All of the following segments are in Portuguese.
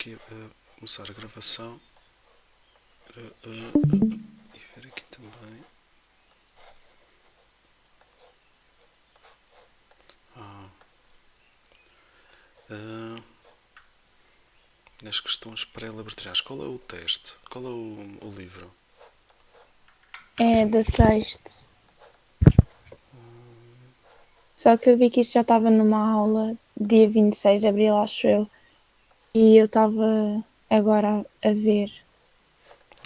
aqui começar a gravação e ver aqui também. Nas questões pré-laboratoriais, qual é o teste? Qual é o livro? É de texto. Só que eu vi que isto já estava numa aula dia 26 de abril, acho eu. E eu estava agora a ver,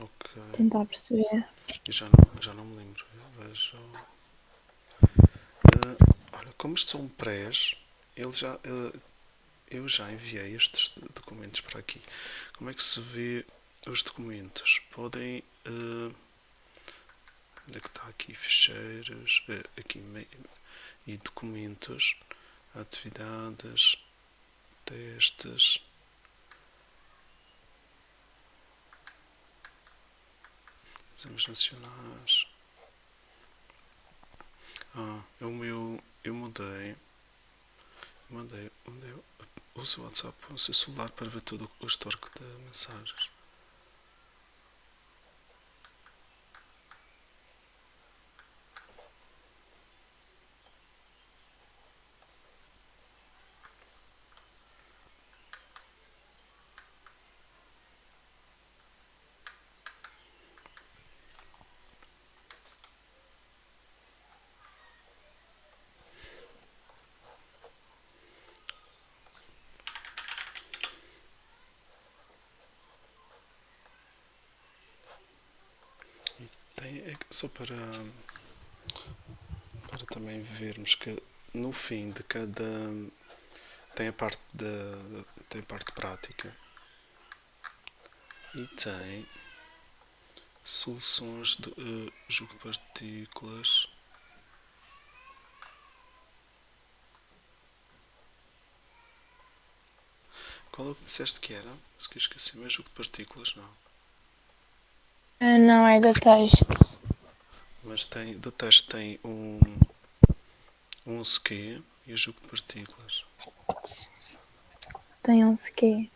Ok. tentar perceber. Eu já não me lembro. Vejo. Olha, como isto são prés, eu já enviei estes documentos para aqui. Como é que se vê os documentos? Podem. Onde é que está aqui? Ficheiros. Aqui. E documentos. Atividades. Testes. Exames nacionais. O meu. Eu mudei. Eu uso o WhatsApp no seu celular para ver todo o histórico de mensagens. Só para também vermos que no fim de cada. Tem a parte, tem a parte prática e tem soluções de jogo de partículas. Qual é o que disseste que era? Se que esqueci, mas jogo de partículas não. Não é de texto. Mas tem, do teste tem um SQ e o jogo de partículas. Tem um quê?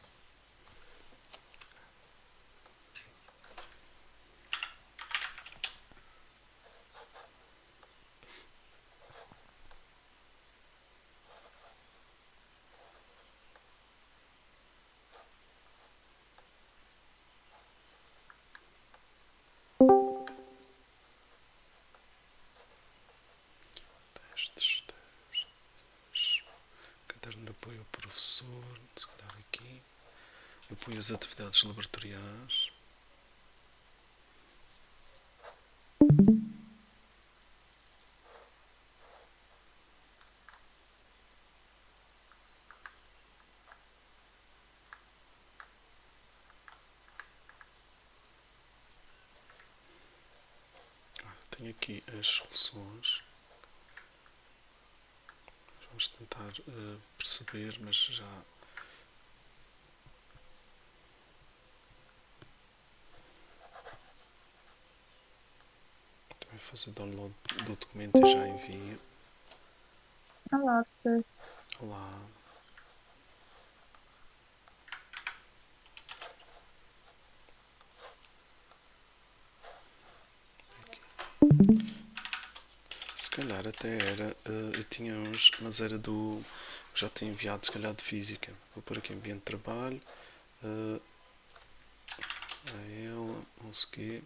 Testes. Caderno de apoio ao professor. Se calhar aqui. Apoio às atividades laboratoriais. Tenho aqui as soluções. Vamos tentar perceber, mas já. Também fazer download do documento e já envio. Olá, professor. Olá. Se calhar até era. Eu tinha uns, mas era do. Já tinha enviado, se calhar, de física. Vou pôr aqui ambiente de trabalho. A ela, não sei o quê.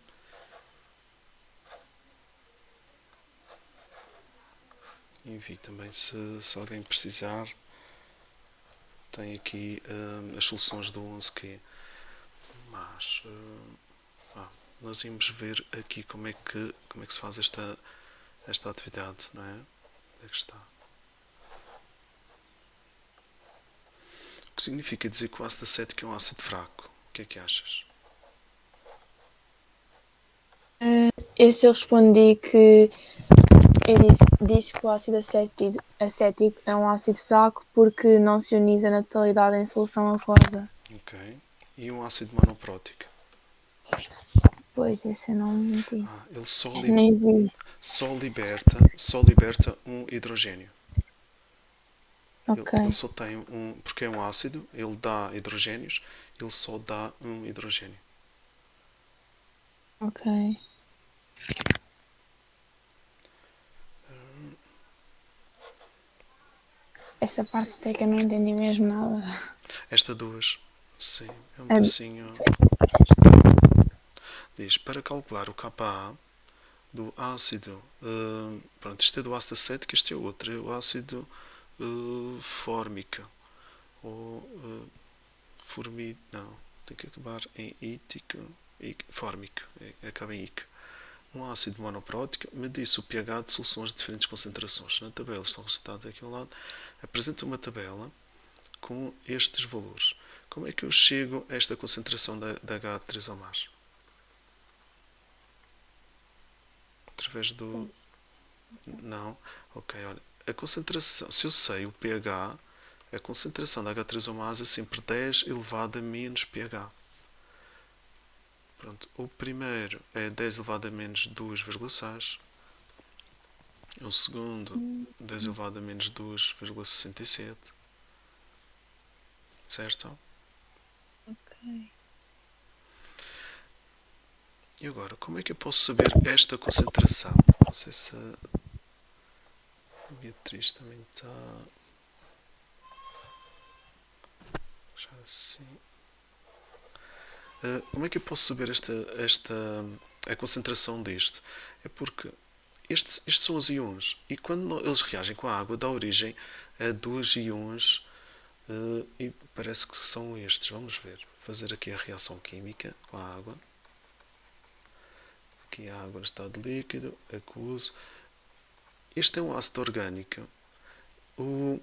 Envio também se alguém precisar. Tem aqui as soluções do 11Q. Mas nós íamos ver aqui como é que se faz esta atividade, não é? Onde é que está? O que significa dizer que o ácido acético é um ácido fraco? O que é que achas? Esse eu respondi que diz que o ácido acético é um ácido fraco porque não se ioniza na totalidade em solução aquosa. Ok. E um ácido monoprótico? Pois, esse eu não menti. Ele Nem vi. só liberta um hidrogênio. Ok. Ele só tem um, porque é um ácido, ele dá hidrogénios ele só dá um hidrogênio. Ok. Essa parte até que eu não entendi mesmo nada. Esta duas, sim, é um A- pedacinho. Diz, para calcular o Ka do ácido, pronto, isto é do ácido acético, este é outro, é o ácido fórmico, ou não, tem que acabar em ítico, fórmico, acaba em ico. Um ácido monoprótico mede-se o pH de soluções de diferentes concentrações. Na tabela estão resultados aqui ao lado. Apresenta uma tabela com estes valores. Como é que eu chego a esta concentração da H3O+. Através do... Pois. Não? Ok, olha. A concentração, se eu sei o pH, a concentração da H3O+, é sempre 10 elevado a menos pH. Pronto. O primeiro é 10 elevado a menos 2,6. O segundo, 10 elevado a menos 2,67. Certo? Ok. E agora, como é que eu posso saber esta concentração? Não sei se a Beatriz também está... Deixar assim. Como é que eu posso saber a concentração deste? É porque estes são os íons e quando eles reagem com a água dá origem a dois íons e parece que são estes. Vamos ver. Vou fazer aqui a reação química com a água. Aqui a água no estado líquido, aquoso. Este é um ácido orgânico. O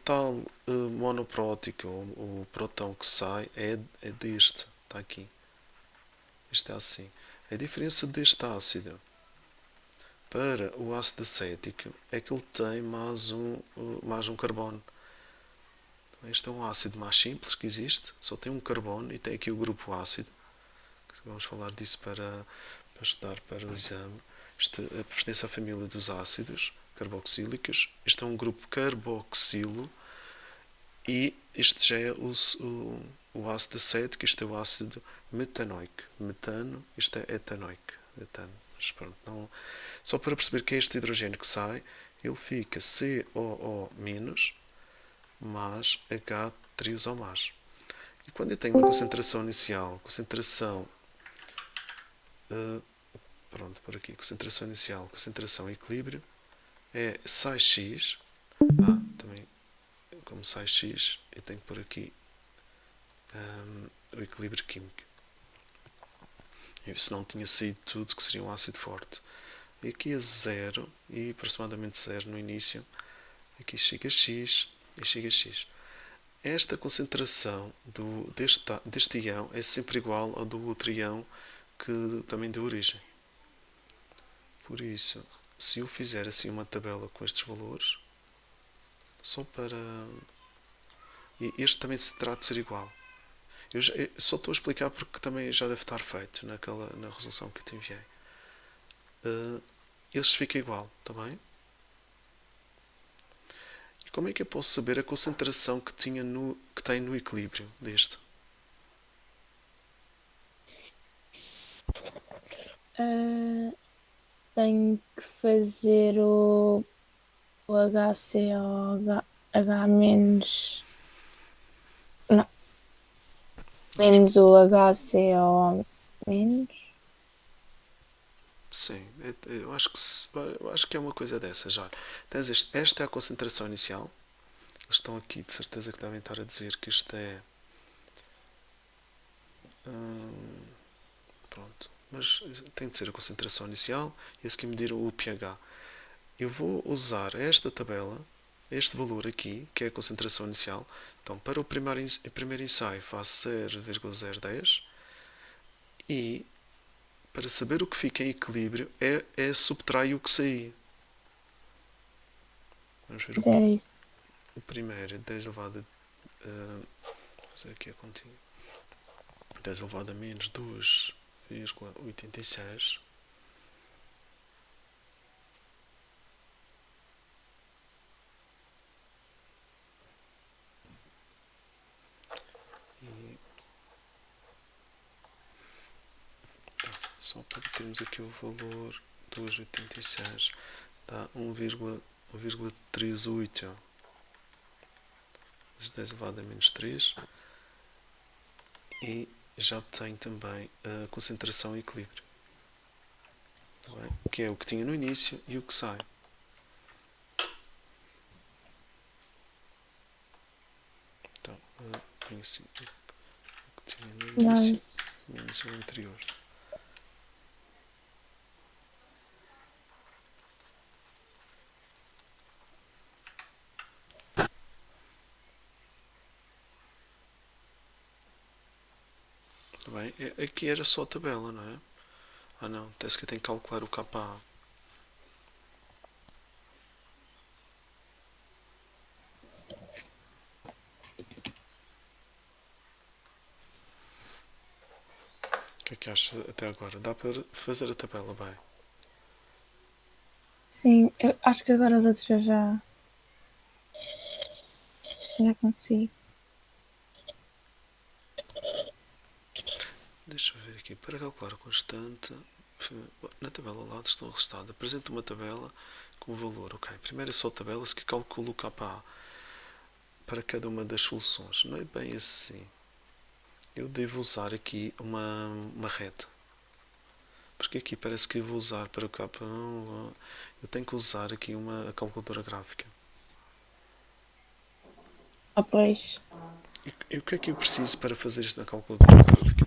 tal monoprótico, o próton que sai, é deste. Está aqui. Este é assim. A diferença deste ácido para o ácido acético é que ele tem mais um carbono. Este é um ácido mais simples que existe, só tem um carbono e tem aqui o grupo ácido. Vamos falar disso para estudar para o exame. Pertence à família dos ácidos carboxílicos. Este é um grupo carboxilo e este já é o ácido acético. Este é o ácido metanoico. Metano, isto é etanoico. Etano. Mas pronto, não, só para perceber que é este hidrogênio que sai, ele fica COO- mais H3O+. E quando eu tenho uma concentração inicial, pronto, por aqui, concentração inicial, concentração e equilíbrio, é sai X, também como sai X, eu tenho que pôr aqui o equilíbrio químico. Se não tinha saído tudo, que seria um ácido forte. E aqui é zero, e aproximadamente zero no início, aqui chega a X e chega a X. Esta concentração deste íon é sempre igual ao do outro íon que também deu origem. Por isso, se eu fizer assim uma tabela com estes valores, só para... E este também se trata de ser igual. Eu só estou a explicar porque também já deve estar feito na resolução que eu te enviei. Este fica igual, está bem? E como é que eu posso saber a concentração que tem no equilíbrio deste? Tenho que fazer o HCOH menos. Não, menos o HCO menos. Sim, eu acho que é uma coisa dessa já. Esta é a concentração inicial. Eles estão aqui, de certeza que devem estar a dizer que isto é... pronto. Mas tem de ser a concentração inicial e a seguir medir o pH. Eu vou usar esta tabela, este valor aqui, que é a concentração inicial. Então, para o primeiro ensaio faço 0,010 e para saber o que fica em equilíbrio é subtrair o que sair. Vamos ver Era isso. o primeiro, 10 elevado a... vou fazer aqui a continha. 10 elevado a menos 2,86. E só para termos aqui o valor 2,86 dá 1,38 vezes 10 elevado a menos 3 e já tem também a concentração e equilíbrio, que é o que tinha no início e o que sai. Então, ponho assim, o que tinha no início menos o anterior. Bem, aqui era só a tabela, não é? Ah não, até-se que eu tenho que calcular o KA. O que é que acha até agora? Dá para fazer a tabela bem? Sim, eu acho que agora as outras já consigo. Deixa eu ver aqui. Para calcular a constante, na tabela ao lado estou registado. Apresento uma tabela com o valor. Ok, primeiro é só a tabela, se que calculo o KA para cada uma das soluções. Não é bem assim. Eu devo usar aqui uma reta. Porque aqui parece que eu vou usar para o K1, eu tenho que usar aqui uma calculadora gráfica. Ah, pois. E o que é que eu preciso para fazer isto na calculadora gráfica?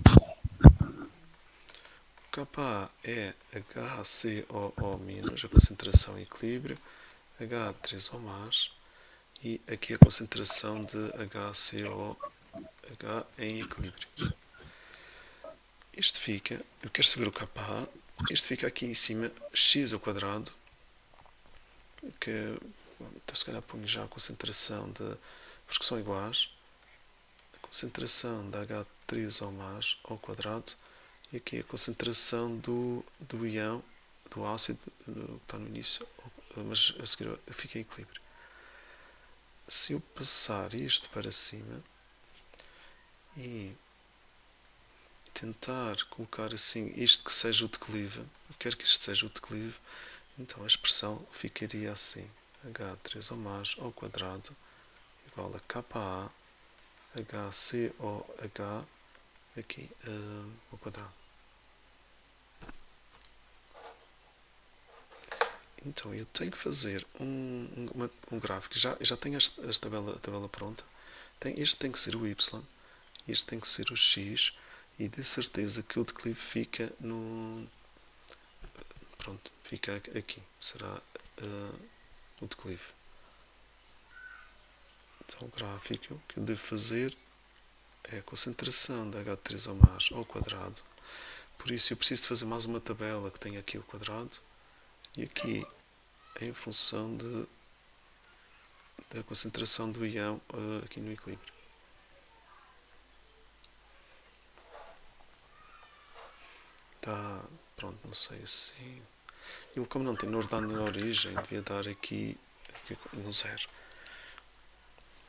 KA é HCOO menos, a concentração e equilíbrio, H3O mais, e aqui a concentração de HCOH em equilíbrio. Isto fica, eu quero saber o KA, isto fica aqui em cima, x ao quadrado, que então se calhar ponho já a concentração de, porque são iguais, a concentração da H3O mais ao quadrado, e aqui a concentração do íon, do ácido, que está no início, mas a seguir fica em equilíbrio. Se eu passar isto para cima e tentar colocar assim isto que seja o declive, eu quero que isto seja o declive, então a expressão ficaria assim: H3O mais ao quadrado igual a KA HCOH aqui ao quadrado. Então eu tenho que fazer um gráfico, já tenho a tabela pronta. Este tem que ser o Y, este tem que ser o X, e de certeza que o declive fica no. Pronto, fica aqui. Será o declive. Então o gráfico que eu devo fazer é a concentração da H3O mais ao quadrado. Por isso eu preciso de fazer mais uma tabela que tem aqui o quadrado e aqui em função da concentração do íon aqui no equilíbrio. Tá, pronto, não sei assim. Ele como não tem ordenado na origem, devia dar aqui no zero.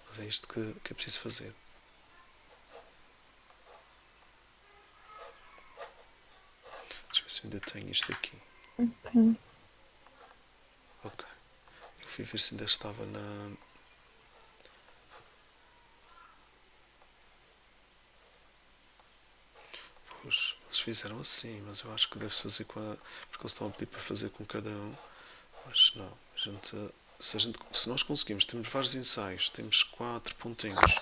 Mas é isto que é preciso fazer. Deixa eu ver se ainda tenho isto aqui. Ok. Ok. Eu fui ver se ainda estava na. Pois, eles fizeram assim, mas eu acho que deve-se fazer com a. Porque eles estão a pedir para fazer com cada um. Mas não, se nós conseguimos, temos vários ensaios, temos 4 pontinhos.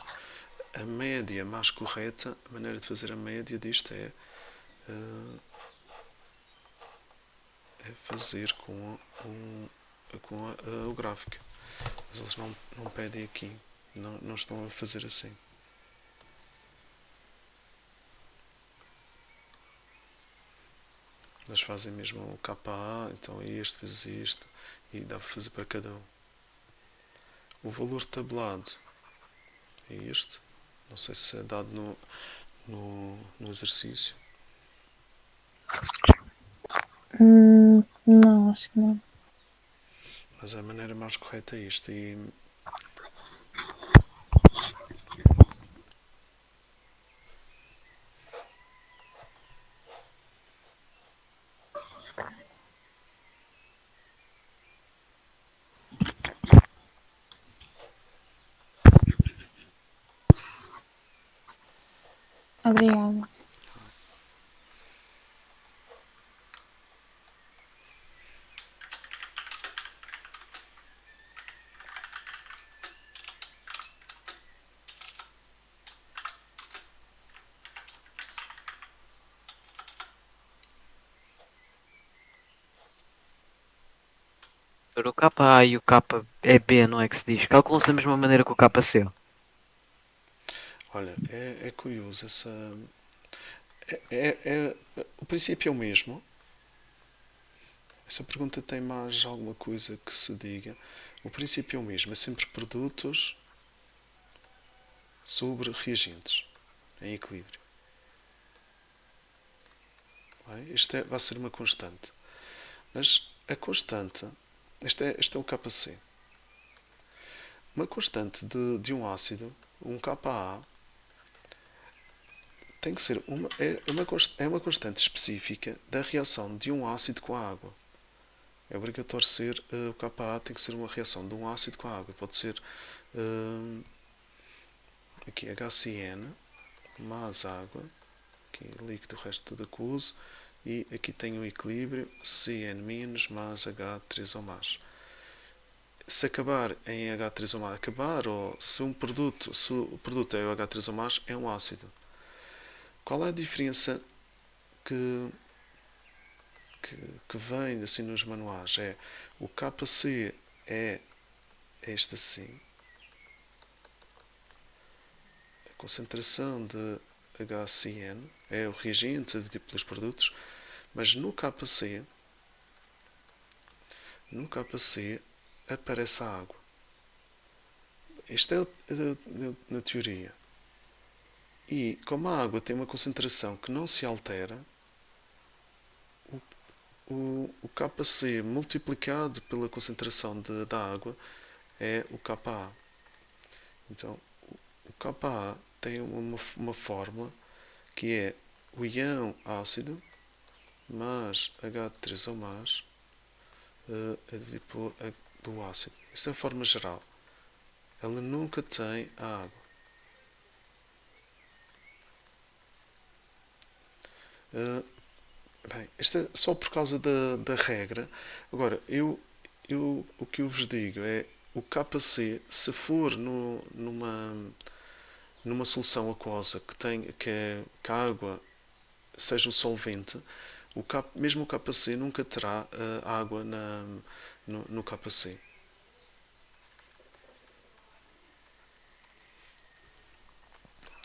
A média mais correta, a maneira de fazer a média disto é fazer com o gráfico. Mas eles não pedem aqui, não estão a fazer assim. Eles fazem mesmo o KA, então é este vezes este, e dá para fazer para cada um. O valor tabelado é este, não sei se é dado no exercício. Não, acho que não. Mas a maneira mais correta é isto. E Obrigada. O KA e o KB não é que se diz? Calculam-se da mesma maneira que o KC. Olha, é curioso essa. O princípio é o mesmo. Essa pergunta tem mais alguma coisa que se diga. O princípio é o mesmo. É sempre produtos sobre reagentes em equilíbrio. Bem, isto vai ser uma constante. Mas a constante, este é o KC. Uma constante de um ácido, um Ka, tem que ser uma constante específica da reação de um ácido com a água. É obrigatório ser o Ka tem que ser uma reação de um ácido com a água. Pode ser aqui HCN mais água, aqui líquido, o resto tudo aquoso, e aqui tem um equilíbrio CN- mais H3O mais. Se acabar em H3O mais, ou se o produto é o H3O mais, é um ácido. Qual é a diferença que, que vem assim nos manuais? É o KC é este assim, a concentração de HCN é o reagente aditivo pelos produtos, mas no KC aparece a água. Isto é na teoria. E como a água tem uma concentração que não se altera, o KC multiplicado pela concentração da água é o Ka. Então, o Ka tem uma fórmula que é o íon ácido mais H3O mais do ácido. Isso é a forma geral. Ela nunca tem a água. Bem, isto é só por causa da regra. Agora, o que eu vos digo é o KC, se for numa solução aquosa que a água seja o solvente, mesmo o KC nunca terá água no KC.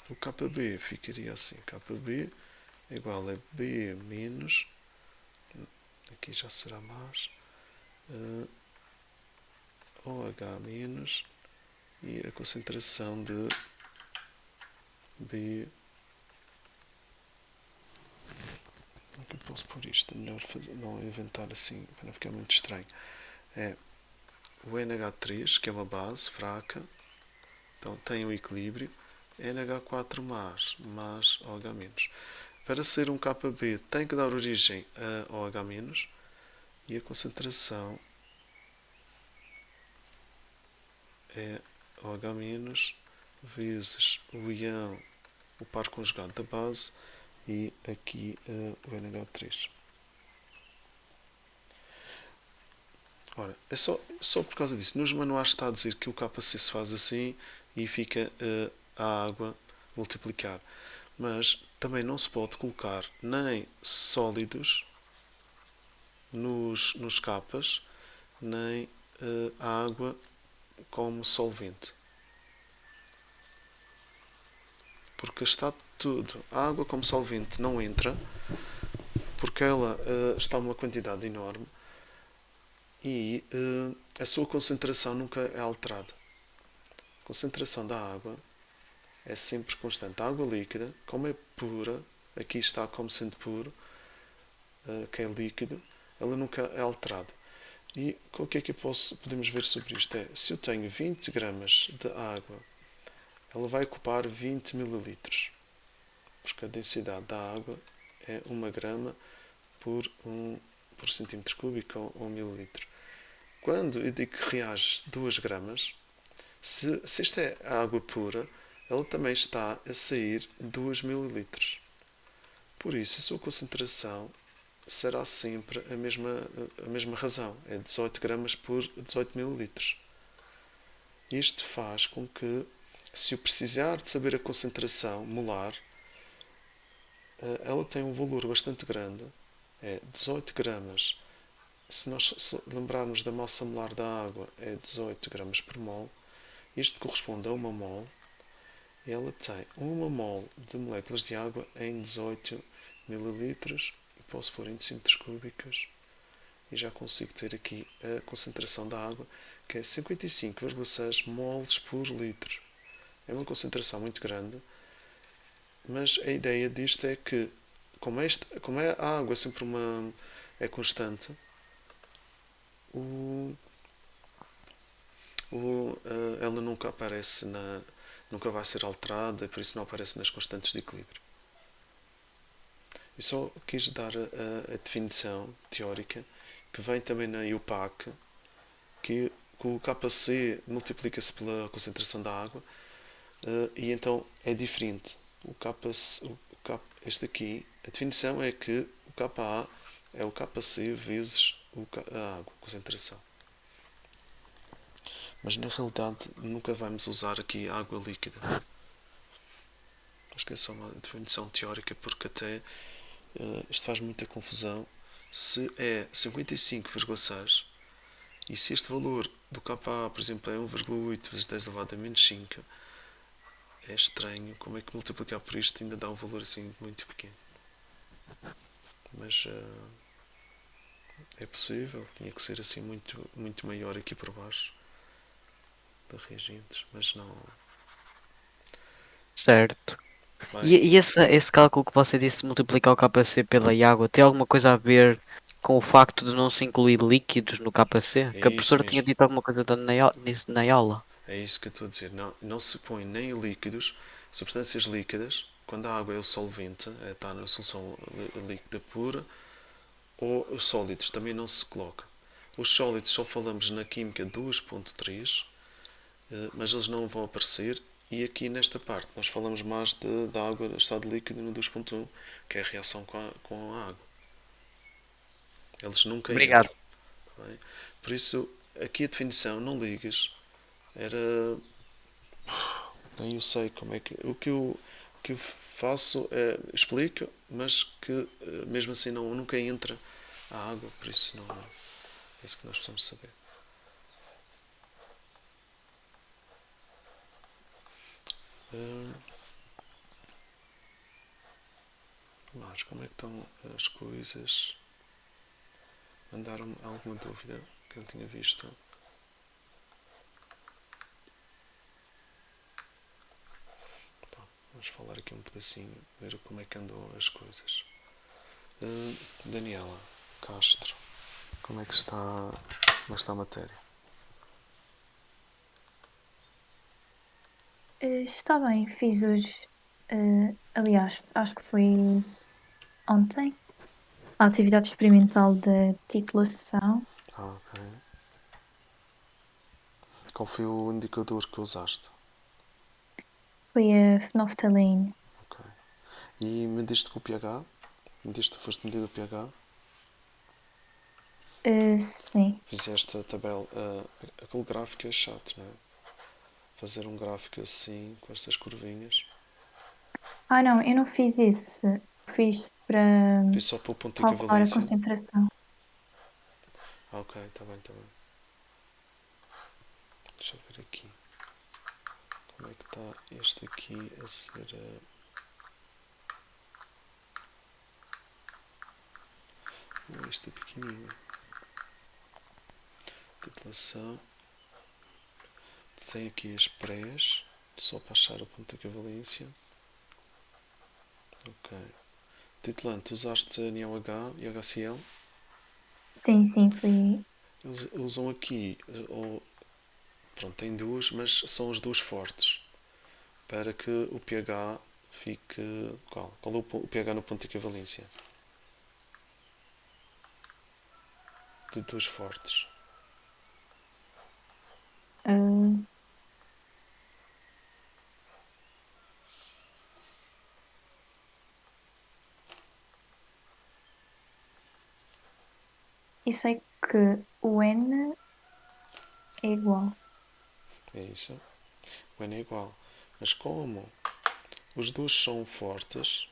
O KB ficaria assim: KB é igual a B menos, aqui já será mais, OH menos, e a concentração de B. Como é que eu posso pôr isto? É melhor não inventar assim, para não ficar muito estranho. É o NH3, que é uma base fraca, então tem um equilíbrio, NH4 mais OH menos. Para ser um KB tem que dar origem a OH menos, e a concentração é OH menos vezes o íon, o par conjugado da base, e aqui o NH3. Ora, é só por causa disso. Nos manuais está a dizer que o KC se faz assim e fica a água multiplicar. Mas também não se pode colocar nem sólidos nos capas, nem a água como solvente. Porque está tudo. A água como solvente não entra, porque ela está uma quantidade enorme e a sua concentração nunca é alterada. A concentração da água é sempre constante. A água líquida, como é pura, aqui está como sendo puro, que é líquido, ela nunca é alterada. E o que é que podemos ver sobre isto? Se eu tenho 20 gramas de água, ela vai ocupar 20 mililitros, porque a densidade da água é 1 grama por centímetro cúbico ou 1 mililitro. Quando eu digo que reage 2 gramas, se esta é água pura, ela também está a sair 2 ml. Por isso, a sua concentração será sempre a mesma razão, é 18 gramas por 18 ml. Isto faz com que, se eu precisar de saber a concentração molar, ela tem um valor bastante grande, é 18 gramas. Se nós lembrarmos da massa molar da água, é 18 gramas por mol. Isto corresponde a uma mol. Ela tem uma mol de moléculas de água em 18 mililitros. E posso pôr em decímetros cúbicos e já consigo ter aqui a concentração da água, que é 55,6 moles por litro. É uma concentração muito grande, mas a ideia disto é que, como a água é sempre é constante, ela nunca aparece nunca vai ser alterada, por isso não aparece nas constantes de equilíbrio. Eu só quis dar a definição teórica, que vem também na IUPAC, que o KC multiplica-se pela concentração da água, e então é diferente. Este aqui, a definição é que o KA é o KC vezes a água, a concentração. Mas na realidade nunca vamos usar aqui água líquida. Acho que é só uma definição teórica, porque até isto faz muita confusão. Se é 55,6 e se este valor do KA, por exemplo, é 1,8 vezes 10 elevado a menos 5, é estranho como é que multiplicar por isto ainda dá um valor assim muito pequeno. Mas é possível, tinha que ser assim muito maior aqui por baixo de reagentes, mas não. Certo. Bem, E esse cálculo que você disse de multiplicar o KC pela água tem alguma coisa a ver com o facto de não se incluir líquidos no KC? é Que a isso professora tinha mesmo. dito alguma coisa nisso na aula. É isso que eu estou a dizer. Não se põe nem líquidos, substâncias líquidas, quando a água é o solvente, está na solução líquida pura, ou os sólidos também não se coloca. Os sólidos só falamos na química 2.3, mas eles não vão aparecer. E aqui nesta parte nós falamos mais da água no estado líquido no 2.1, que é a reação com a água. Eles nunca entram. Obrigado. Tá bem? Por isso, aqui a definição, não ligues, era. Nem eu sei como é que. O que eu faço é explico, mas que mesmo assim nunca entra a água, por isso não é isso que nós precisamos saber. Mas como é que estão as coisas? Mandaram-me alguma dúvida que eu tinha visto? Então, vamos falar aqui um pedacinho, ver como é que andam as coisas. Daniela Castro, como é que está a matéria? Está bem, fiz hoje. Aliás, acho que foi ontem. A atividade experimental da titulação. Ok. Qual foi o indicador que usaste? Foi a fenolftaleína. Ok. E mediste com o pH? Foste medir o pH? Sim. Fizeste a tabela. Aquele gráfico é chato, não é? Fazer um gráfico assim, com estas curvinhas. Ah, não, eu não fiz isso. Fiz para Fiz só para o ponto de calcular a equivalência. concentração. Ok, está bem, está bem. Deixa eu ver aqui. Como é que está este aqui a ser. Este é pequenino. Titulação. Tem aqui as prés. Só para achar o ponto de equivalência. Ok. Titulante, usaste NeoH e HCl? Sim, foi. Eles usam aqui, pronto, tem duas, mas são as duas fortes, para que o pH fique. Qual é o pH no ponto de equivalência? De duas fortes. ah, e sei que o N é igual. É isso. O N é igual. Mas como os dois são fortes,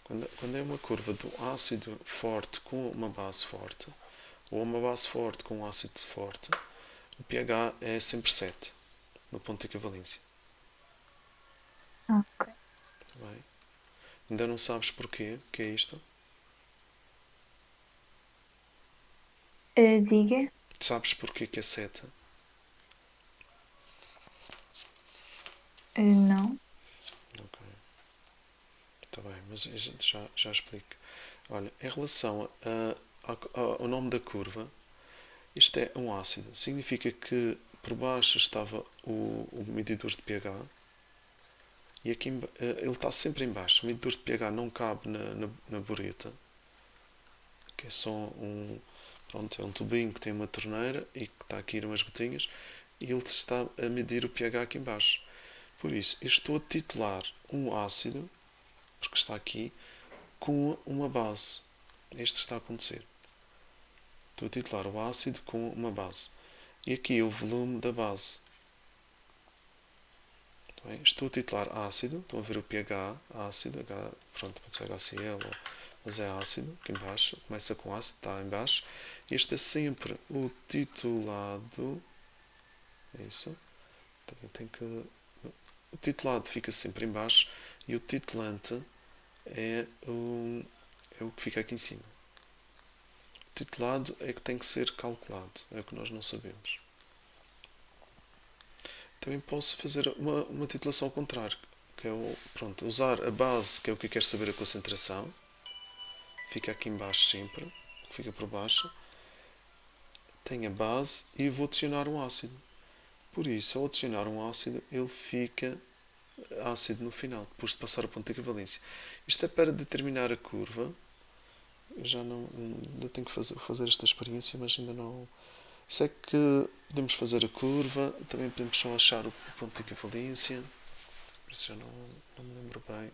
quando é uma curva do ácido forte com uma base forte, ou uma base forte com um ácido forte, o pH é sempre 7 no ponto de equivalência. Ok. Tá bem? Ainda não sabes porquê que é isto? Diga? Sabes porquê que é 7? Não. Ok, está bem, mas já explico. Olha, em relação ao nome da curva, isto é um ácido. Significa que por baixo estava o medidor de pH e aqui ele está sempre em baixo. O medidor de pH não cabe na bureta, que é só pronto, é um tubinho que tem uma torneira e que está aqui umas gotinhas e ele está a medir o pH aqui em baixo. Por isso, eu estou a titular um ácido, porque está aqui, com uma base. Isto está a acontecer. Estou a titular o ácido com uma base. E aqui é o volume da base. Bem, estou a titular ácido, estão a ver o pH, ácido, pronto, pode ser HCl, mas é ácido, aqui em baixo, começa com ácido, está em baixo. Este é sempre o titulado, é isso, também tem que, o titulado fica sempre em baixo e o titulante é o que fica aqui em cima. O titulado é que tem que ser calculado, é o que nós não sabemos. Também posso fazer uma titulação ao contrário, que é pronto, usar a base, que é o que eu quero saber a concentração, fica aqui em baixo sempre, fica por baixo, tenho a base e vou adicionar um ácido. Por isso, ao adicionar um ácido, ele fica ácido no final, depois de passar o ponto de equivalência. Isto é para determinar a curva. Eu já não, ainda tenho que fazer esta experiência, mas ainda não. Sei que podemos fazer a curva, também podemos só achar o ponto de equivalência. Por isso já não me lembro bem.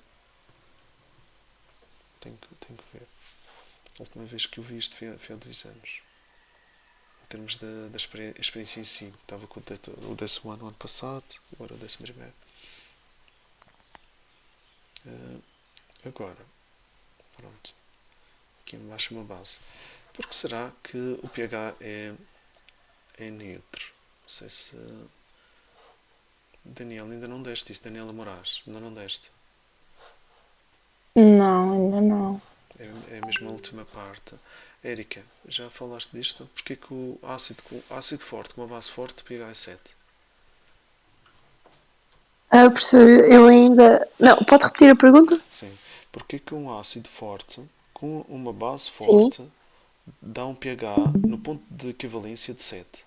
Tenho que ver. A última vez que eu vi isto foi há 2 anos. Em termos da experiência em si. Estava com o 10º ano passado, agora o 11º. Agora, pronto. Aqui embaixo uma base. Por que será que o pH é neutro? Não sei se... Daniel, ainda não deste isto. Daniela Moraes, ainda não deste. Não, ainda não. É mesmo a última parte. Érica, já falaste disto? Porquê que o ácido forte, com uma base forte, pH é 7? Professor, eu ainda. Não, pode repetir a pergunta? Sim. Porquê que um ácido forte, com uma base Sim. forte, dá um pH no ponto de equivalência de 7?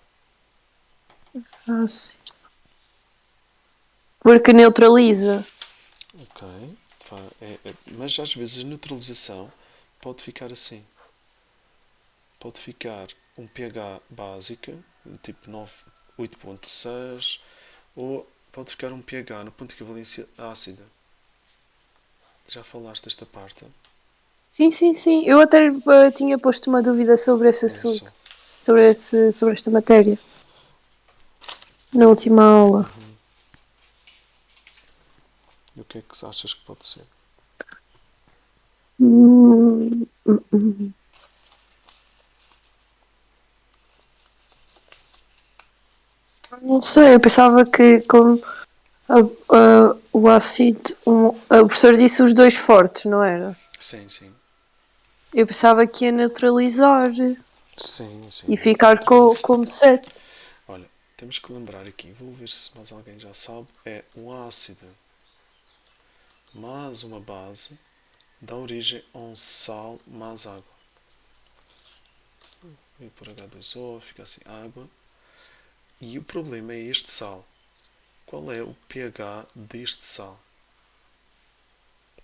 Sim. Porque neutraliza. Ok. Mas às vezes a neutralização pode ficar assim. Pode ficar um pH básico, tipo 8.6, ou pode ficar um pH no ponto de equivalência ácida. Já falaste desta parte? Sim, sim, sim. Eu até tinha posto uma dúvida sobre esse Isso. assunto, sobre esta matéria, na última aula. E o que é que achas que pode ser? Hum. Não sei, eu pensava que como o ácido. O professor disse os dois fortes, não era? Sim, sim. Eu pensava que ia neutralizar Sim, sim. e ficar como 7. Olha, temos que lembrar aqui, vou ver se mais alguém já sabe, é um ácido mais uma base dá origem a um sal mais água. E por H2O fica assim, água. E o problema é este sal. Qual é o pH deste sal?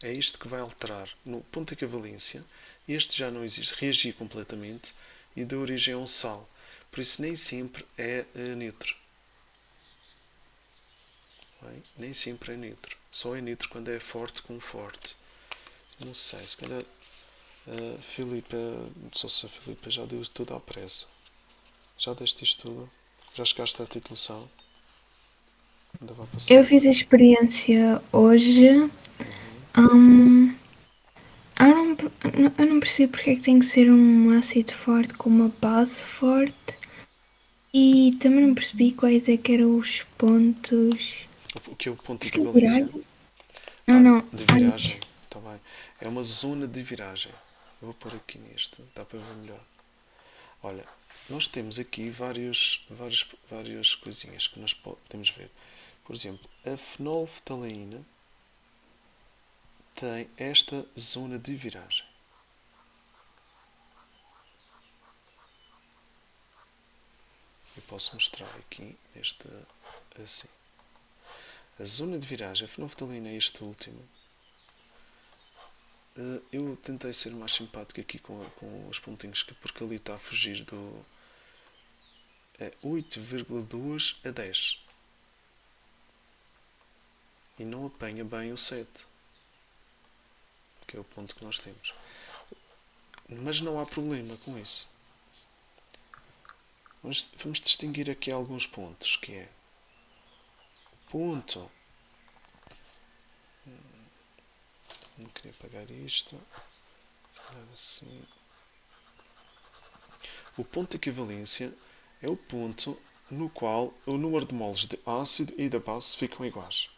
É isto que vai alterar. No ponto de equivalência, este já não existe, reagir completamente e deu origem a um sal. Por isso nem sempre é neutro. Bem, nem sempre é neutro. Só é neutro quando é forte com forte. Não sei, se calhar Filipe, não sei se a Filipe já deu tudo à pressa. Já deste isto tudo? Já chegaste à titulação? Ainda vai passar. Eu fiz a experiência hoje. Eu não percebo porque é que tem que ser um ácido forte com uma base forte. E também não percebi quais é que eram os pontos. O que é o ponto de Acho que é equivalência? viragem. Não, De viragem. Está bem. É uma zona de viragem. Eu vou pôr aqui neste. Dá para ver melhor. Olha, nós temos aqui várias coisinhas que nós podemos ver. Por exemplo, a fenolftaleína tem esta zona de viragem. Eu posso mostrar aqui este assim. A zona de viragem, a fenolftaleína é este último. Eu tentei ser mais simpático aqui com os pontinhos, porque ali está a fugir do 8,2 a 10. E não apanha bem o 7. Que é o ponto que nós temos. Mas não há problema com isso. Vamos distinguir aqui alguns pontos, que é o ponto. Não queria apagar isto. Assim. O ponto de equivalência é o ponto no qual o número de moles de ácido e da base ficam iguais.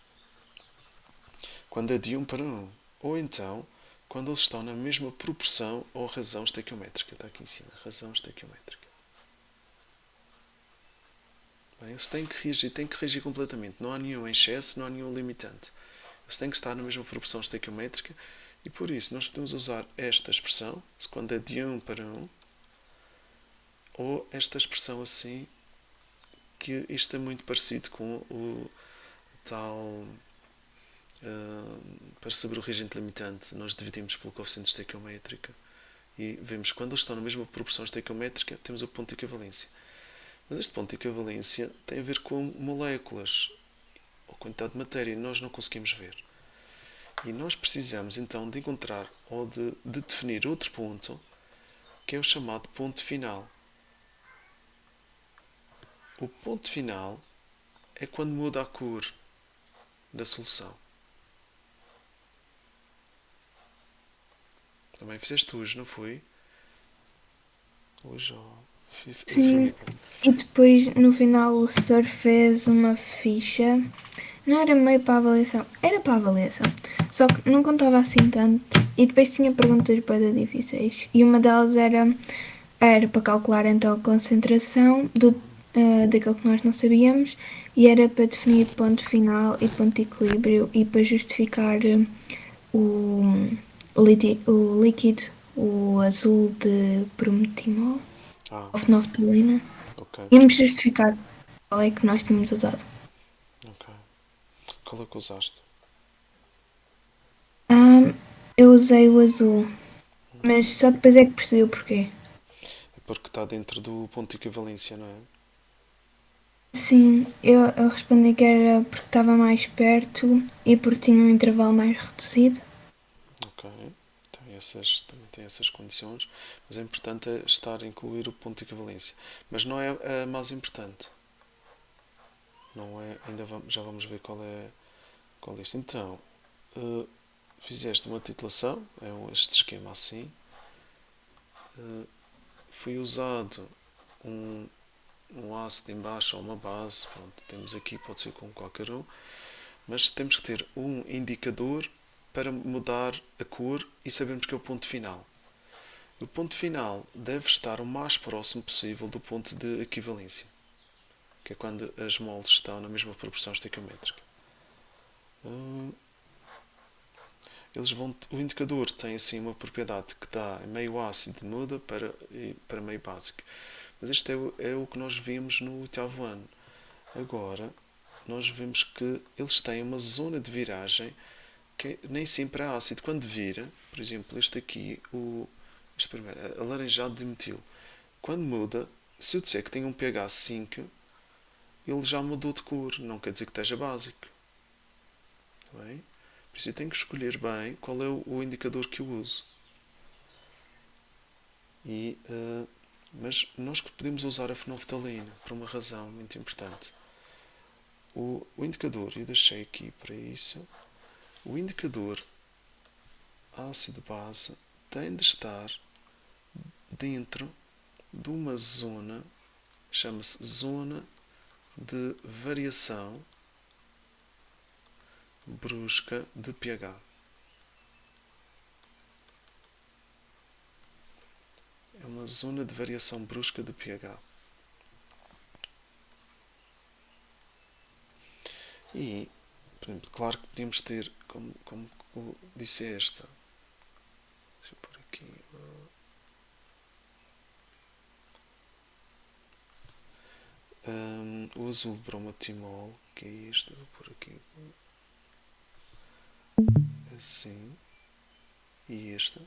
Quando é de 1 para 1. Ou então, quando eles estão na mesma proporção ou razão estequiométrica. Está aqui em cima, razão estequiométrica. Bem, eles têm que reagir completamente. Não há nenhum excesso, não há nenhum limitante. Eles têm que estar na mesma proporção estequiométrica e por isso nós podemos usar esta expressão, quando é de 1 para 1, ou esta expressão assim, que isto é muito parecido com o tal... para saber o reagente limitante, nós dividimos pelo coeficiente estequiométrico e vemos que quando eles estão na mesma proporção estequiométrica, temos o ponto de equivalência. Mas este ponto de equivalência tem a ver com moléculas ou quantidade de matéria, e nós não conseguimos ver. E nós precisamos então de encontrar ou de definir outro ponto, que é o chamado ponto final. O ponto final é quando muda a cor da solução. Também fizeste hoje, não foi? Hoje, Sim. E depois no final o setor fez uma ficha. Não era meio para a avaliação, era para a avaliação. Só que não contava assim tanto. E depois tinha perguntas para difíceis. E uma delas era para calcular então a concentração daquilo que nós não sabíamos. E era para definir ponto final e ponto de equilíbrio. E para justificar o líquido, o azul de prometimol, ou fenolftaleína. Ok. Íamos justificar qual é que nós tínhamos usado. Ok. Qual é que usaste? Eu usei o azul, mas só depois é que percebi o porquê. É porque está dentro do ponto de equivalência, não é? Sim, eu respondi que era porque estava mais perto e porque tinha um intervalo mais reduzido. Ok. Também tem essas condições, mas é importante estar a incluir o ponto de equivalência. Mas não é a mais importante. Não é, já vamos ver qual é isto. Então, fizeste uma titulação, este esquema assim. Foi usado um ácido em baixo ou uma base. Pronto, temos aqui, pode ser com qualquer um. Mas temos que ter um indicador para mudar a cor e sabermos que é o ponto final. O ponto final deve estar o mais próximo possível do ponto de equivalência, que é quando as moles estão na mesma proporção estequiométrica. O indicador tem assim uma propriedade que dá meio ácido, muda para meio básico. Mas isto é o que nós vimos no 8º ano. Agora, nós vemos que eles têm uma zona de viragem que nem sempre é ácido. Quando vira, por exemplo, este aqui, este primeiro, alaranjado de metil, quando muda, se eu disser que tem um pH 5, ele já mudou de cor, não quer dizer que esteja básico. Está bem? Por isso eu tenho que escolher bem qual é o indicador que eu uso. Mas nós que podemos usar a fenolftalina por uma razão muito importante. O indicador, eu deixei aqui para isso, o indicador ácido-base tem de estar dentro de uma zona, chama-se zona de variação brusca de pH. É uma zona de variação brusca de pH. E, por exemplo, claro que podíamos ter, como disse esta. Deixa eu pôr aqui. O azul bromotimol, que é este, vou pôr aqui. Assim. E este.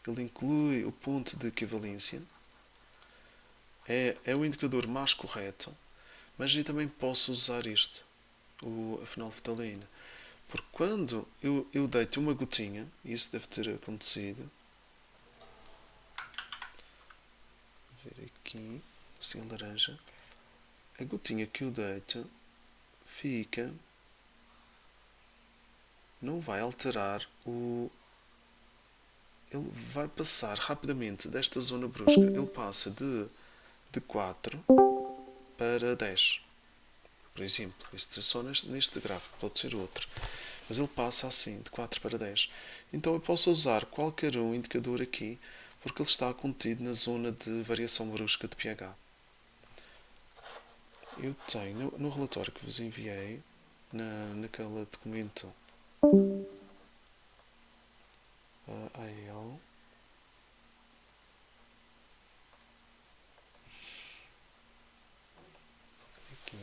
Ele inclui o ponto de equivalência. É o indicador mais correto. Mas eu também posso usar este, a fenolftalina. Porque quando eu deito uma gotinha, e isso deve ter acontecido. Vou ver aqui, assim laranja. A gotinha que eu deito fica, não vai alterar ele vai passar rapidamente desta zona brusca. Ele passa de 4 para 10. Por exemplo, isto é só neste gráfico, pode ser outro. Mas ele passa assim, de 4 para 10. Então eu posso usar qualquer um indicador aqui, porque ele está contido na zona de variação brusca de pH. Eu tenho, no relatório que vos enviei, naquele documento AL, aqui,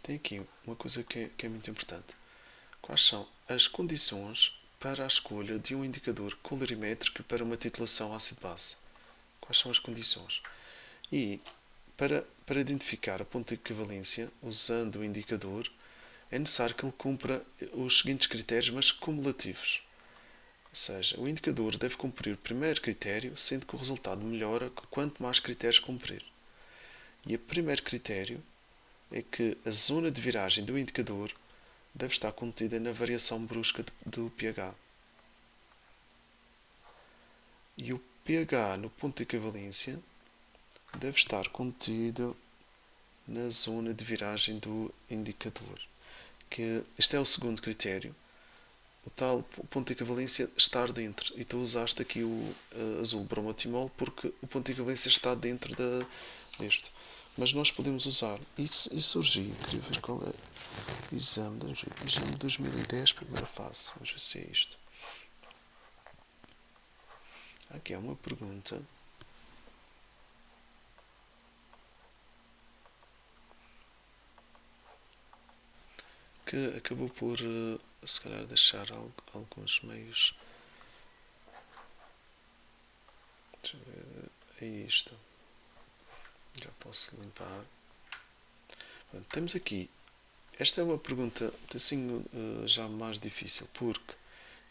tem aqui uma coisa que é muito importante. Quais são as condições para a escolha de um indicador colorimétrico para uma titulação ácido-base? Quais são as condições? E para identificar a ponto de equivalência, usando o indicador, é necessário que ele cumpra os seguintes critérios, mas cumulativos. Ou seja, o indicador deve cumprir o primeiro critério, sendo que o resultado melhora quanto mais critérios cumprir. E o primeiro critério é que a zona de viragem do indicador deve estar contida na variação brusca do pH. E o pH no ponto de equivalência deve estar contido na zona de viragem do indicador. Este é o segundo critério. O tal ponto de equivalência estar dentro. E tu usaste aqui o azul bromotimol porque o ponto de equivalência está dentro deste. Mas nós podemos usar. Isso surgiu. Queria ver qual é. Exame 2010, primeira fase. Vamos ver se é isto. Aqui há uma pergunta. Que acabou por, se calhar, deixar alguns meios. Deixa eu ver. É isto. Já posso limpar. Pronto, temos aqui. Esta é uma pergunta assim, já mais difícil, porque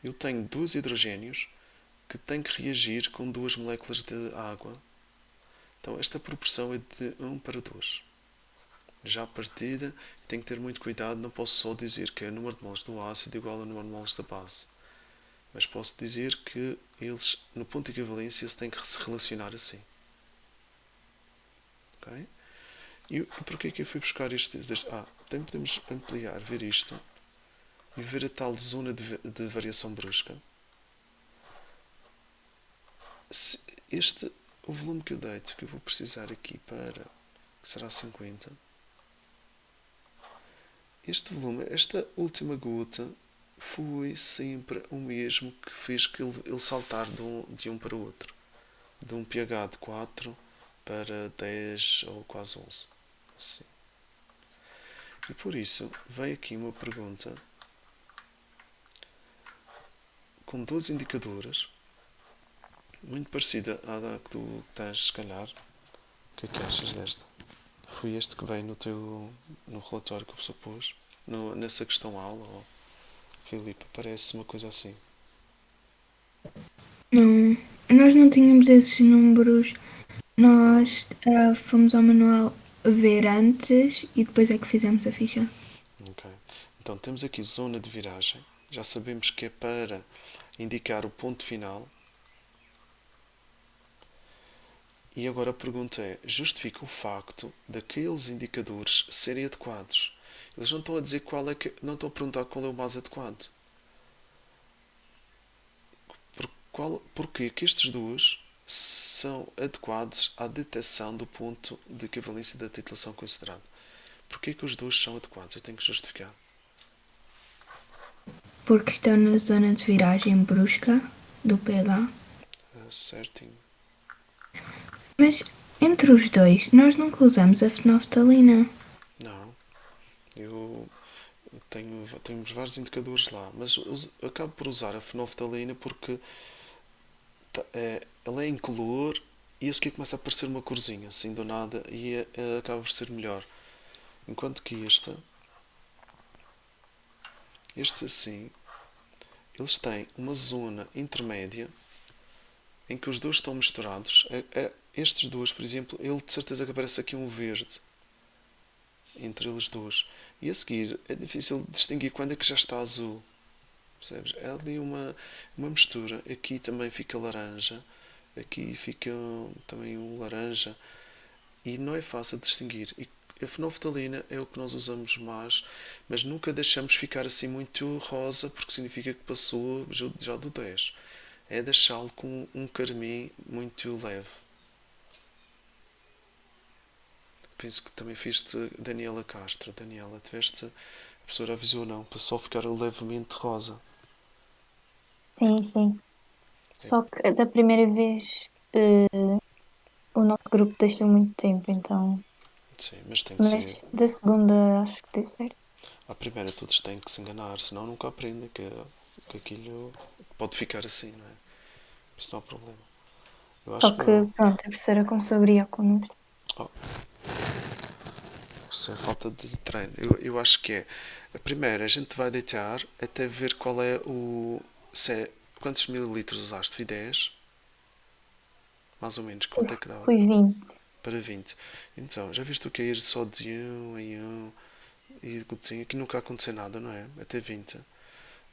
eu tenho dois hidrogénios que têm que reagir com duas moléculas de água. Então esta proporção é de 1 para 2. Já a partida, tenho que ter muito cuidado, não posso só dizer que é o número de moles do ácido igual ao número de moles da base. Mas posso dizer que eles, no ponto de equivalência, eles têm que se relacionar assim. Ok? E porquê que eu fui buscar isto? Também podemos ampliar, ver isto e ver a tal zona de variação brusca. O volume que eu deito, que eu vou precisar aqui para, que será 50, este volume, esta última gota, foi sempre o mesmo que fez que ele saltar de um para o outro. De um pH de 4 para 10 ou quase 11. Assim. E por isso, veio aqui uma pergunta com 12 indicadores, muito parecida à da que tu tens, se calhar. O que é que achas desta? Foi este que veio no relatório que o professor pôs? Nessa questão aula? Filipe, parece uma coisa assim. Não, nós não tínhamos esses números. Nós fomos ao manual ver antes e depois é que fizemos a ficha. Ok. Então temos aqui zona de viragem. Já sabemos que é para indicar o ponto final. E agora a pergunta é: justifica o facto daqueles indicadores serem adequados? Eles não estão a dizer qual é que. Não estão a perguntar qual é o mais adequado. Porquê que estes dois são adequados à detecção do ponto de equivalência da titulação considerada? Porquê que os dois são adequados? Eu tenho que justificar. Porque estão na zona de viragem brusca do pH. Certinho. Mas entre os dois, nós nunca usamos a fenolftalina. Não. Eu temos vários indicadores lá, mas acabo por usar a fenolftalina porque ela é incolor e a seguir começa a aparecer uma corzinha, assim do nada, e acaba por ser melhor. Enquanto que estes assim, eles têm uma zona intermédia em que os dois estão misturados. Estes dois, por exemplo, ele de certeza que aparece aqui um verde entre eles dois. E a seguir é difícil distinguir quando é que já está azul. Percebes? É ali uma mistura. Aqui também fica laranja. Aqui fica também um laranja. E não é fácil de distinguir. E a fenolftalina é o que nós usamos mais, mas nunca deixamos ficar assim muito rosa, porque significa que passou já do 10. É deixá-lo com um carmim muito leve. Penso que também fiz Daniela Castro. Daniela, tiveste, a professora avisou não, para só ficar levemente rosa. Sim, sim. Só que da primeira vez o nosso grupo deixou muito tempo, então. Sim, mas tem que ser. Mas da segunda acho que deu certo. À primeira todos têm que se enganar, senão nunca aprendem que aquilo pode ficar assim, não é? Isso não há problema. Eu Só acho que que, não. pronto, a professora começou a brigar connosco. Oh, isso é falta de treino. Eu acho que é. A primeira, a gente vai deitar até ver qual é o. Se é, quantos mililitros usaste? Vi 10? Mais ou menos. Quanto é que dava? Foi 20. Para 20. Então, já viste o que é ir só de 1 em 1 e gotinha? Aqui nunca aconteceu nada, não é? Até 20.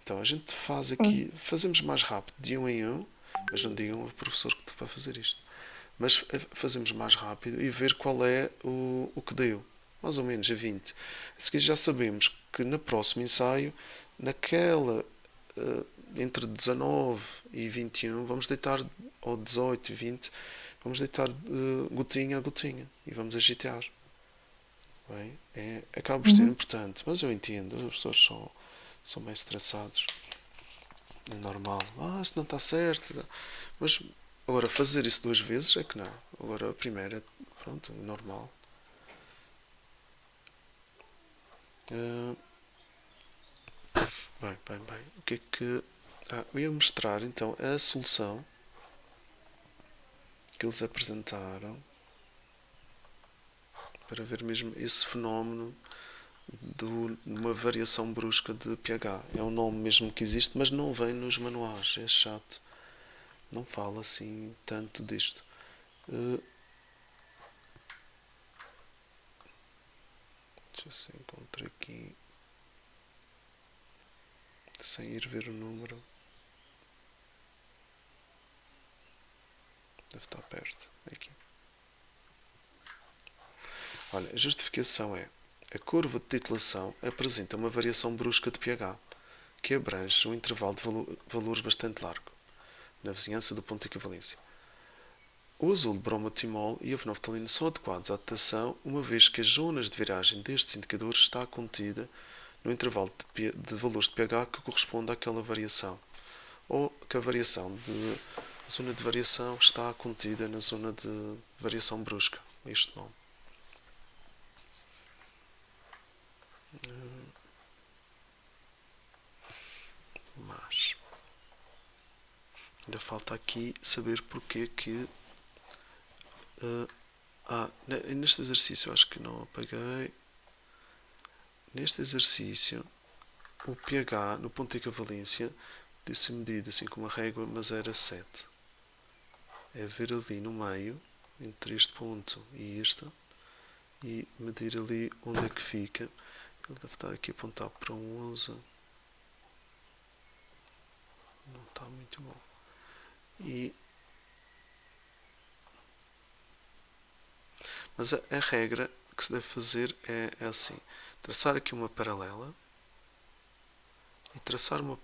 Então, a gente faz aqui. Sim. Fazemos mais rápido, de 1 em 1. Mas não digam ao professor que tu para fazer isto. Mas fazemos mais rápido e ver qual é o que deu. Mais ou menos a 20. A seguir já sabemos que no próximo ensaio, naquela entre 19 e 21, vamos deitar, ou 18 e 20, vamos deitar gotinha a gotinha e vamos agitar. Bem, acaba por ser importante, mas eu entendo, as pessoas são meio estressados. É normal. Isto não está certo. Mas agora fazer isso 2 vezes é que não. Agora a primeira, pronto, normal. Bem. O que é que. Eu ia mostrar então a solução que eles apresentaram para ver mesmo esse fenómeno de uma variação brusca de pH. É um nome mesmo que existe, mas não vem nos manuais. É chato. Não fala assim tanto disto. Deixa eu ver se encontro aqui. Sem ir ver o número. Deve estar perto. Aqui. Olha, a justificação é: a curva de titulação apresenta uma variação brusca de pH, que abrange um intervalo de valores bastante largo, na vizinhança do ponto de equivalência. O azul de bromotimol e a fenolftalina são adequados à detecção, uma vez que as zonas de viragem destes indicadores está contida no intervalo de valores de pH que corresponde àquela variação, ou que a zona de variação está contida na zona de variação brusca. Este nome. Mas ainda falta aqui saber porque que neste exercício acho que não apaguei. Neste exercício o pH no ponto de equivalência podia ser medido assim com uma régua, mas era 7. É ver ali no meio, entre este ponto e este, e medir ali onde é que fica. Ele deve estar aqui apontado para um 11. Não está muito bom. Mas a regra que se deve fazer é assim: traçar aqui uma paralela e traçar uma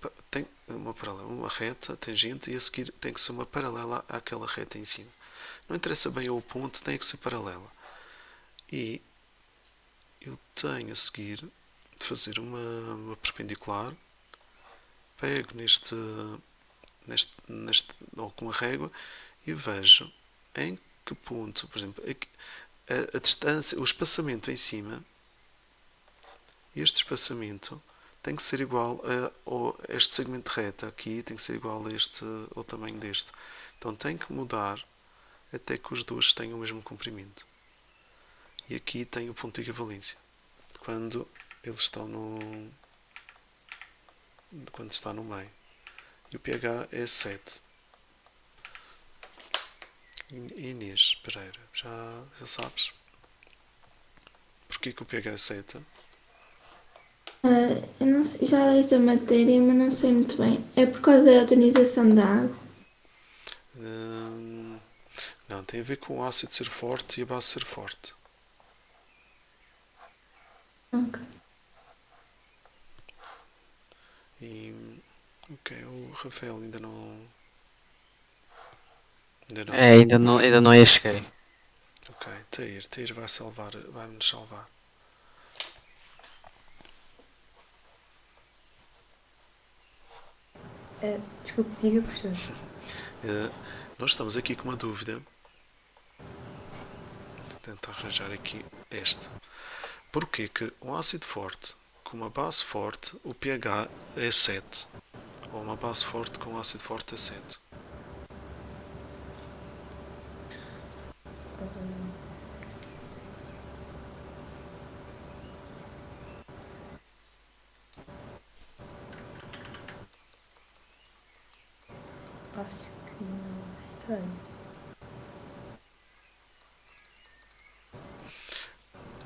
paralela, uma reta tangente, e a seguir tem que ser uma paralela àquela reta em cima. Não interessa bem o ponto, tem que ser paralela. E eu tenho a seguir de fazer uma perpendicular, pego neste ou com a régua e vejo em que ponto, por exemplo, aqui, a distância, o espaçamento em cima, este espaçamento tem que ser igual a este segmento de reta aqui, tem que ser igual a este, ao tamanho deste. Então tem que mudar até que os dois tenham o mesmo comprimento. E aqui tem o ponto de equivalência. Quando eles estão quando está no meio. E o pH é 7. Inês Pereira, já sabes? Porquê que o pH é 7? Eu não sei, já dei esta matéria, mas não sei muito bem. É por causa da ionização da água. Não, tem a ver com o ácido ser forte e a base ser forte. Ok. Ok, o Rafael ainda não. Ainda não é cheguei. Ok, Tair vai-nos salvar. Desculpe, diga, professor. Nós estamos aqui com uma dúvida. Vou tentar arranjar aqui este. Porquê que um ácido forte com uma base forte, o pH é 7? Ou uma base forte com um ácido forte é 7? Acho que não sei.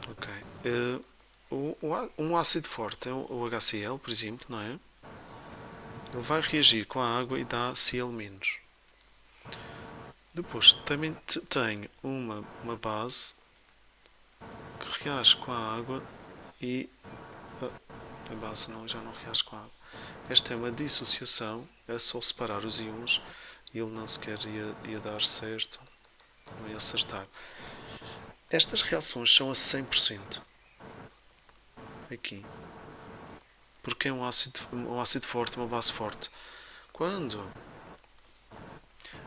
Ok. Um ácido forte é o HCl, por exemplo, não é? Ele vai reagir com a água e dá Cl-. Depois também tenho uma base que reage com a água e a base já não reage com a água. Esta é uma dissociação, é só separar os íons e ele não sequer ia dar certo, não ia acertar. Estas reações são a 100%. Aqui. Porque é um ácido forte, uma base forte. Quando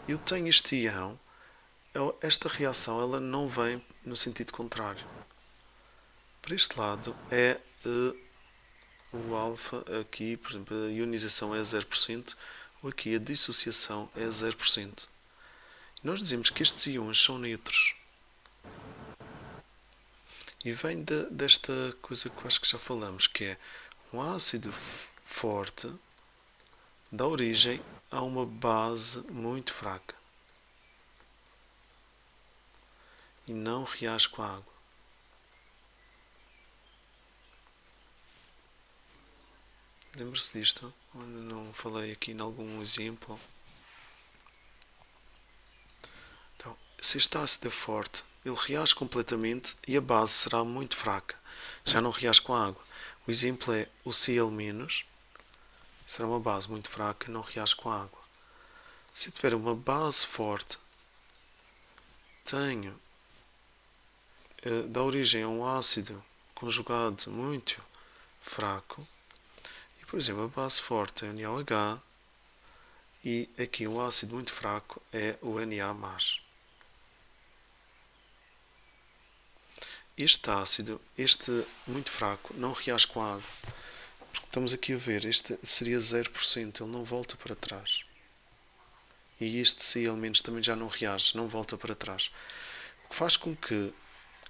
eu tenho este íon, esta reação ela não vem no sentido contrário. Para este lado é o alfa, aqui, por exemplo, a ionização é 0%, ou aqui a dissociação é 0%. Nós dizemos que estes íons são neutros. E vem desta coisa que eu acho que já falamos, que é um ácido forte dá origem a uma base muito fraca e não reage com a água. Lembra-se disto? Ainda não falei aqui em algum exemplo. Então, se este ácido é forte, ele reage completamente e a base será muito fraca. Já não reage com a água. O exemplo é o Cl-, será uma base muito fraca e não reage com a água. Se tiver uma base forte, dá origem a um ácido conjugado muito fraco. E, por exemplo, a base forte é o NaOH e aqui um ácido muito fraco é o Na+. Este ácido, este muito fraco, não reage com a água. Porque estamos aqui a ver, este seria 0%, ele não volta para trás. E este Cl- também já não reage, não volta para trás. O que faz com que,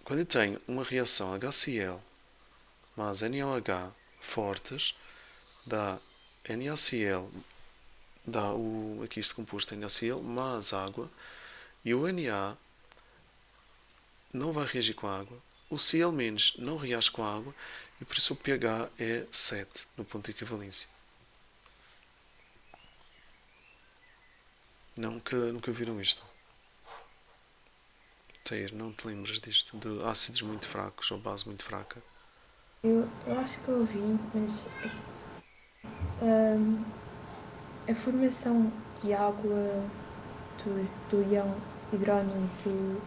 quando eu tenho uma reação HCl mais NaOH fortes, dá NaCl dá aqui este composto NaCl mais água, e o Na não vai reagir com a água, o Cl- não reage com a água, e por isso o pH é 7 no ponto de equivalência. Nunca viram isto? Tair, não te lembras disto? De ácidos muito fracos ou base muito fraca? Eu acho que eu ouvi, mas a formação de água do íon hidrónio do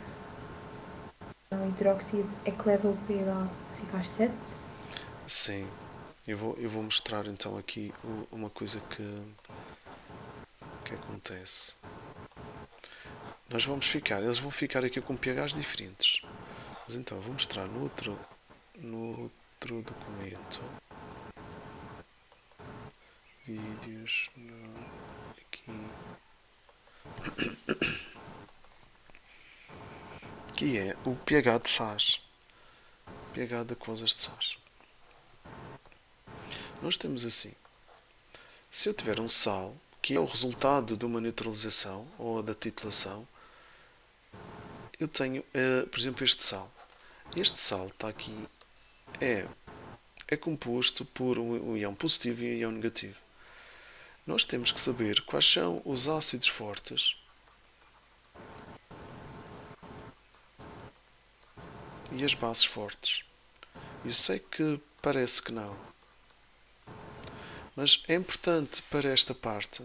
íon hidróxido é que leva o pH a ficar 7? Sim. Eu vou mostrar então aqui uma coisa que acontece. Eles vão ficar aqui com pHs diferentes. Mas então, eu vou mostrar no outro documento. Vídeos, aqui. Que é o pH de sais. pH de aquosas de sais. Nós temos assim. Se eu tiver um sal, que é o resultado de uma neutralização ou da titulação, eu tenho, por exemplo, este sal. Este sal está aqui, é composto por um íon positivo e um íon negativo. Nós temos que saber quais são os ácidos fortes e as bases fortes. Eu sei que parece que não, mas é importante para esta parte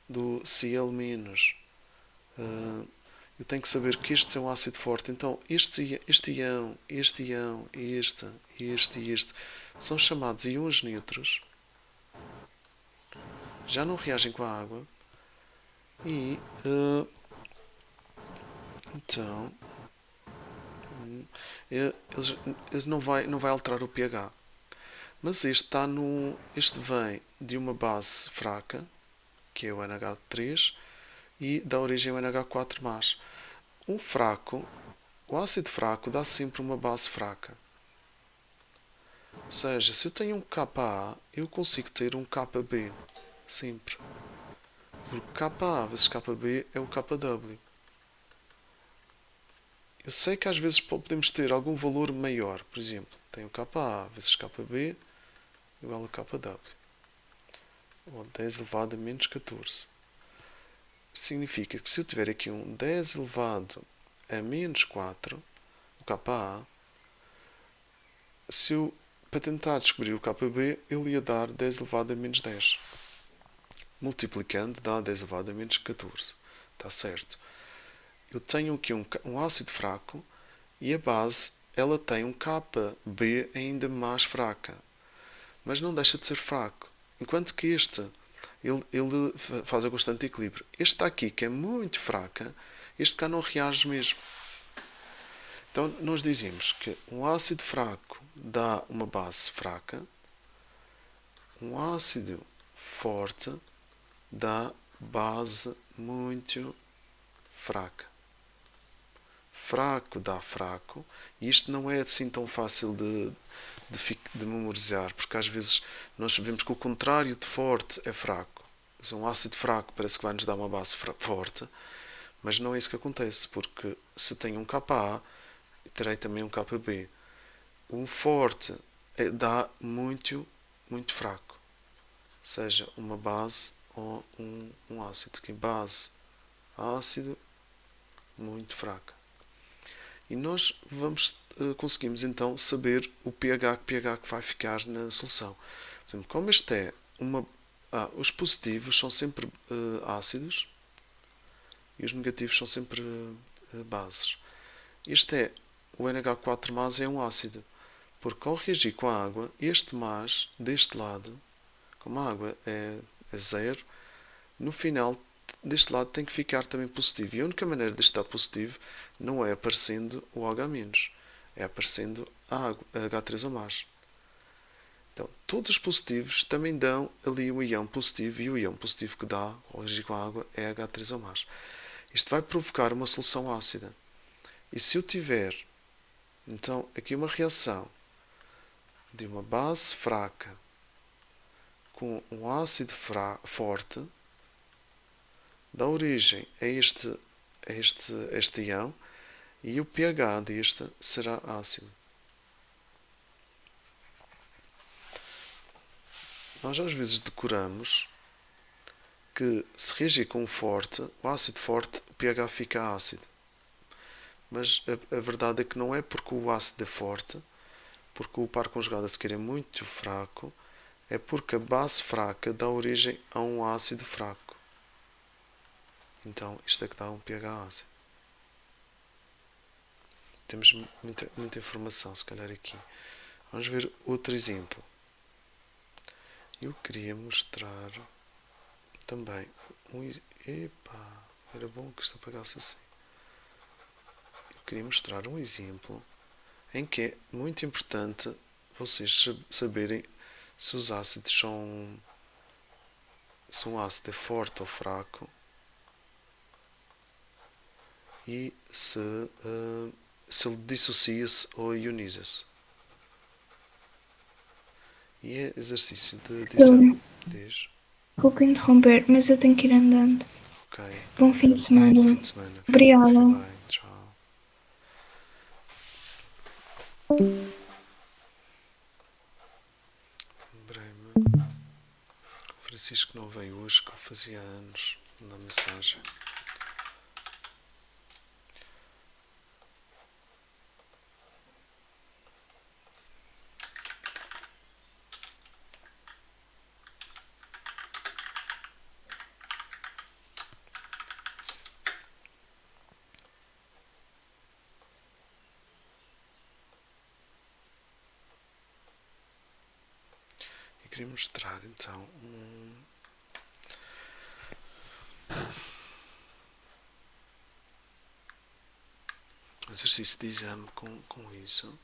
do Cl-, eu tenho que saber que este é um ácido forte. Então, este íon, este e este são chamados íons neutros. Já não reagem com a água. E, então, eles não vai alterar o pH. Mas este vem de uma base fraca, que é o NH3, e dá origem ao NH4+. O ácido fraco dá sempre uma base fraca. Ou seja, se eu tenho um Ka, eu consigo ter um Kb, sempre. Porque Ka vezes Kb é o Kw. Eu sei que às vezes podemos ter algum valor maior. Por exemplo, tenho Ka vezes Kb igual a Kw. Ou 10 elevado a menos 14. Significa que se eu tiver aqui um 10 elevado a menos 4, o Ka, para tentar descobrir o Kb, ele ia dar 10 elevado a menos 10. Multiplicando dá 10 elevado a menos 14. Está certo. Eu tenho aqui um ácido fraco e a base ela tem um Kb ainda mais fraca. Mas não deixa de ser fraco. Enquanto que este ele faz a constante de equilíbrio. Este está aqui, que é muito fraca, este cá não reage mesmo. Então, nós dizemos que um ácido fraco dá uma base fraca, um ácido forte dá base muito fraca. Fraco dá fraco, e isto não é assim tão fácil de memorizar, porque às vezes nós vemos que o contrário de forte é fraco. Um ácido fraco parece que vai nos dar uma base forte, mas não é isso que acontece, porque se tenho um Ka, terei também um Kb. Um forte dá muito, muito fraco, seja uma base ou um ácido. Aqui, base, ácido, muito fraca. E nós conseguimos então saber o pH que vai ficar na solução. Por exemplo, como este é os positivos são sempre ácidos e os negativos são sempre bases. Este é o NH4+, é um ácido, porque ao reagir com a água, este mais deste lado, como a água é zero, no final deste lado tem que ficar também positivo. E a única maneira de estar positivo não é aparecendo o H-, é aparecendo a água, a H3O+. Então, todos os positivos também dão ali o íon positivo, e o íon positivo que dá ao reagir com a água é H3O+. Isto vai provocar uma solução ácida. E se eu tiver, então, aqui uma reação de uma base fraca com um ácido forte, dá origem a este ião e o pH deste será ácido. Nós às vezes decoramos que se reagir com o ácido forte, o pH fica ácido. Mas a verdade é que não é porque o ácido é forte, porque o par conjugado a seguir é muito fraco, é porque a base fraca dá origem a um ácido fraco. Então isto é que dá um pH ácido. Temos muita informação, se calhar, aqui. Vamos ver outro exemplo. Eu queria mostrar também Epá, era bom que isto apagasse assim. Eu queria mostrar um exemplo em que é muito importante vocês saberem se os ácidos se um ácido é forte ou fraco e se ele dissocia-se ou ioniza-se. E é exercício de Então, diz. desculpa interromper, mas eu tenho que ir andando. Ok. Bom fim de semana. Bom fim de semana. Fica Obrigada. bem. Tchau. Lembrei-me. O Francisco não veio hoje, que ele fazia anos na mensagem. E queria mostrar então um exercício de exame com isso.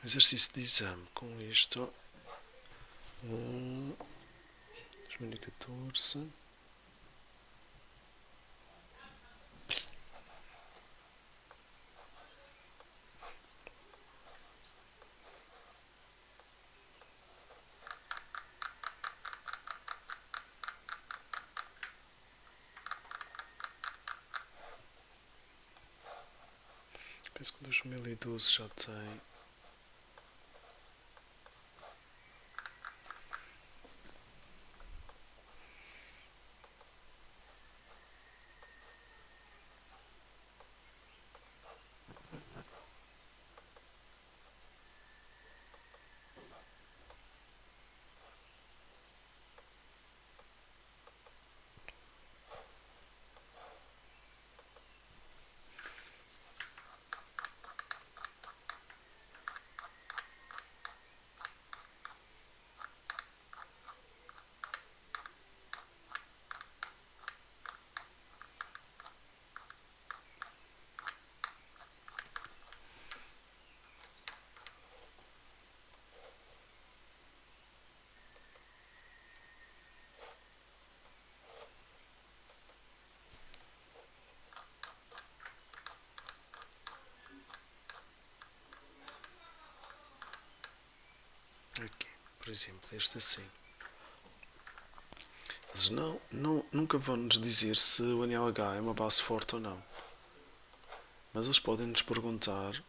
Exercício de exame com isto. 2014. Penso que 2012 já tem. Aqui, por exemplo, este assim. Eles nunca vão nos dizer se o anel H é uma base forte ou não. Mas eles podem nos perguntar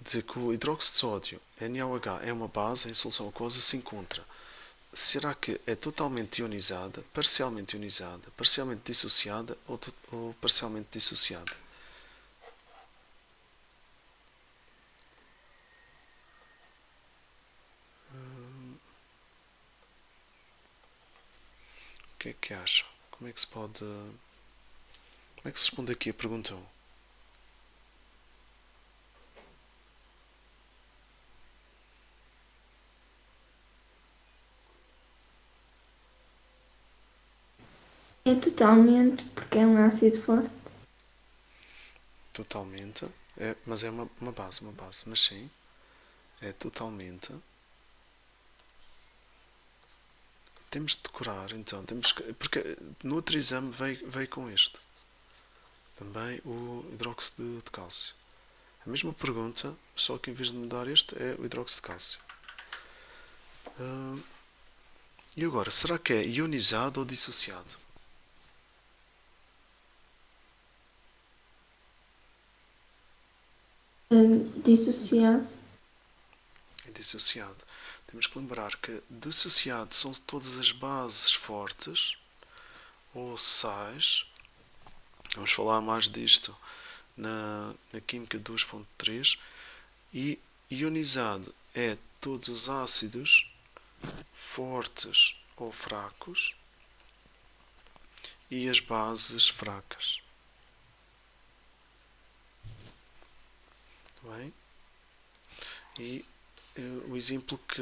dizer que o hidróxido de sódio, NaOH, é uma base em solução aquosa, se encontra. Será que é totalmente ionizada, parcialmente dissociada ou parcialmente dissociada? O que é que acham? Como é que se responde aqui a pergunta 1? É totalmente, porque é um ácido forte. Totalmente. Mas é uma base. Mas sim, é totalmente. Temos de decorar, então. Porque no outro exame veio com este. Também o hidróxido de cálcio. A mesma pergunta, só que em vez de mudar este, é o hidróxido de cálcio. E agora, será que é ionizado ou dissociado? Dissociado. É dissociado. Temos que lembrar que dissociado são todas as bases fortes ou sais. Vamos falar mais disto na Química 2.3. E ionizado é todos os ácidos fortes ou fracos e as bases fracas. Bem? E o exemplo que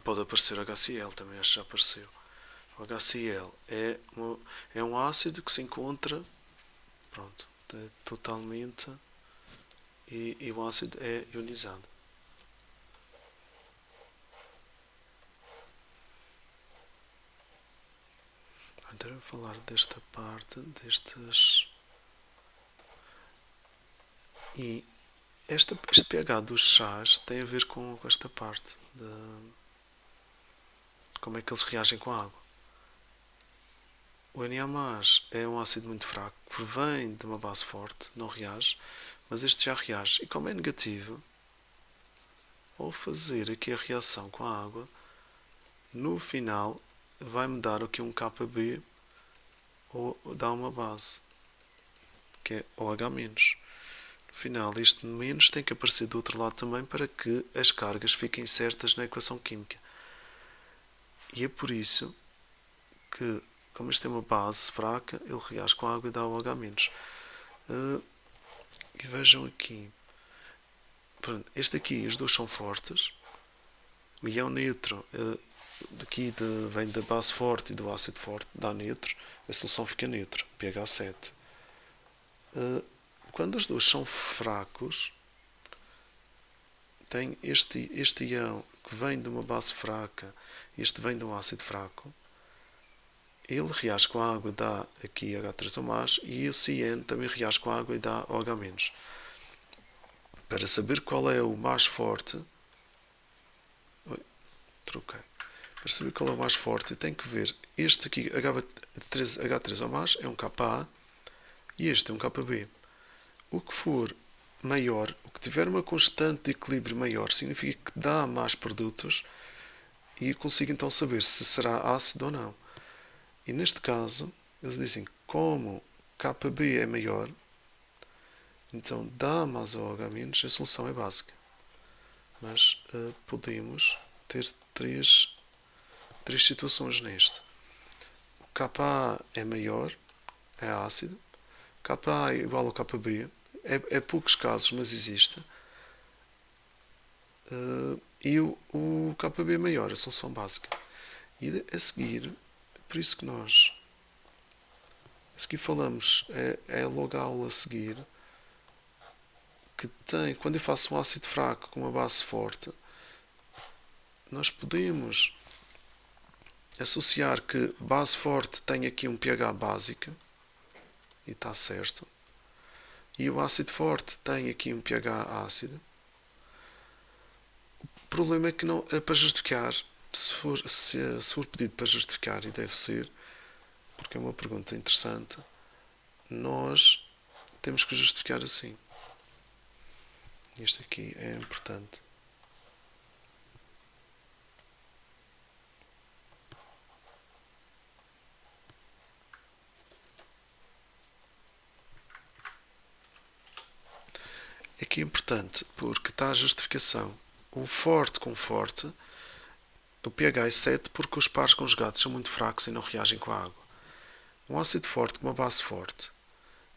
pode aparecer HCl, também acho que já apareceu. O HCl é um ácido que se encontra, pronto, totalmente, e o ácido é ionizado. Então eu vou falar desta parte, destes. E este pH dos chás tem a ver com esta parte de como é que eles reagem com a água. O Na+ é um ácido muito fraco, provém de uma base forte, não reage, mas este já reage. E como é negativo, ao fazer aqui a reação com a água, no final vai-me dar aqui um Kb ou dá uma base, que é OH-. No final, este menos tem que aparecer do outro lado também para que as cargas fiquem certas na equação química. E é por isso que, como este tem uma base fraca, ele reage com a água e dá OH-. E vejam aqui. Pronto, este aqui, os dois são fortes. O ião neutro aqui vem da base forte e do ácido forte, dá neutro. A solução fica neutra, pH 7. Quando os dois são fracos, tem este ião que vem de uma base fraca, este vem de um ácido fraco, ele reage com a água e dá aqui H3O+, e esse ion também reage com a água e dá OH-. Para saber qual é o mais forte, para saber qual é o mais forte, tem que ver este aqui, H3O+, é um Ka, e este é um Kb. O que for maior, o que tiver uma constante de equilíbrio maior, significa que dá mais produtos e consigo então saber se será ácido ou não. E neste caso, eles dizem como Kb é maior, então dá mais OH-, a solução é básica. Mas podemos ter três situações neste. O Ka é maior, é ácido. Ka é igual ao Kb. É poucos casos, mas existe. E o Kb é maior, a solução básica. E a seguir, por isso que nós a seguir falamos, é logo a aula a seguir, que tem, quando eu faço um ácido fraco com uma base forte, nós podemos associar que base forte tem aqui um pH básico, e está certo, e o ácido forte tem aqui um pH ácido. O problema é que não é para justificar, se for pedido para justificar, e deve ser, porque é uma pergunta interessante, nós temos que justificar assim. Isto aqui é importante. Aqui é importante porque está a justificação. O forte com forte, o pH é 7 porque os pares conjugados são muito fracos e não reagem com a água. Um ácido forte com uma base forte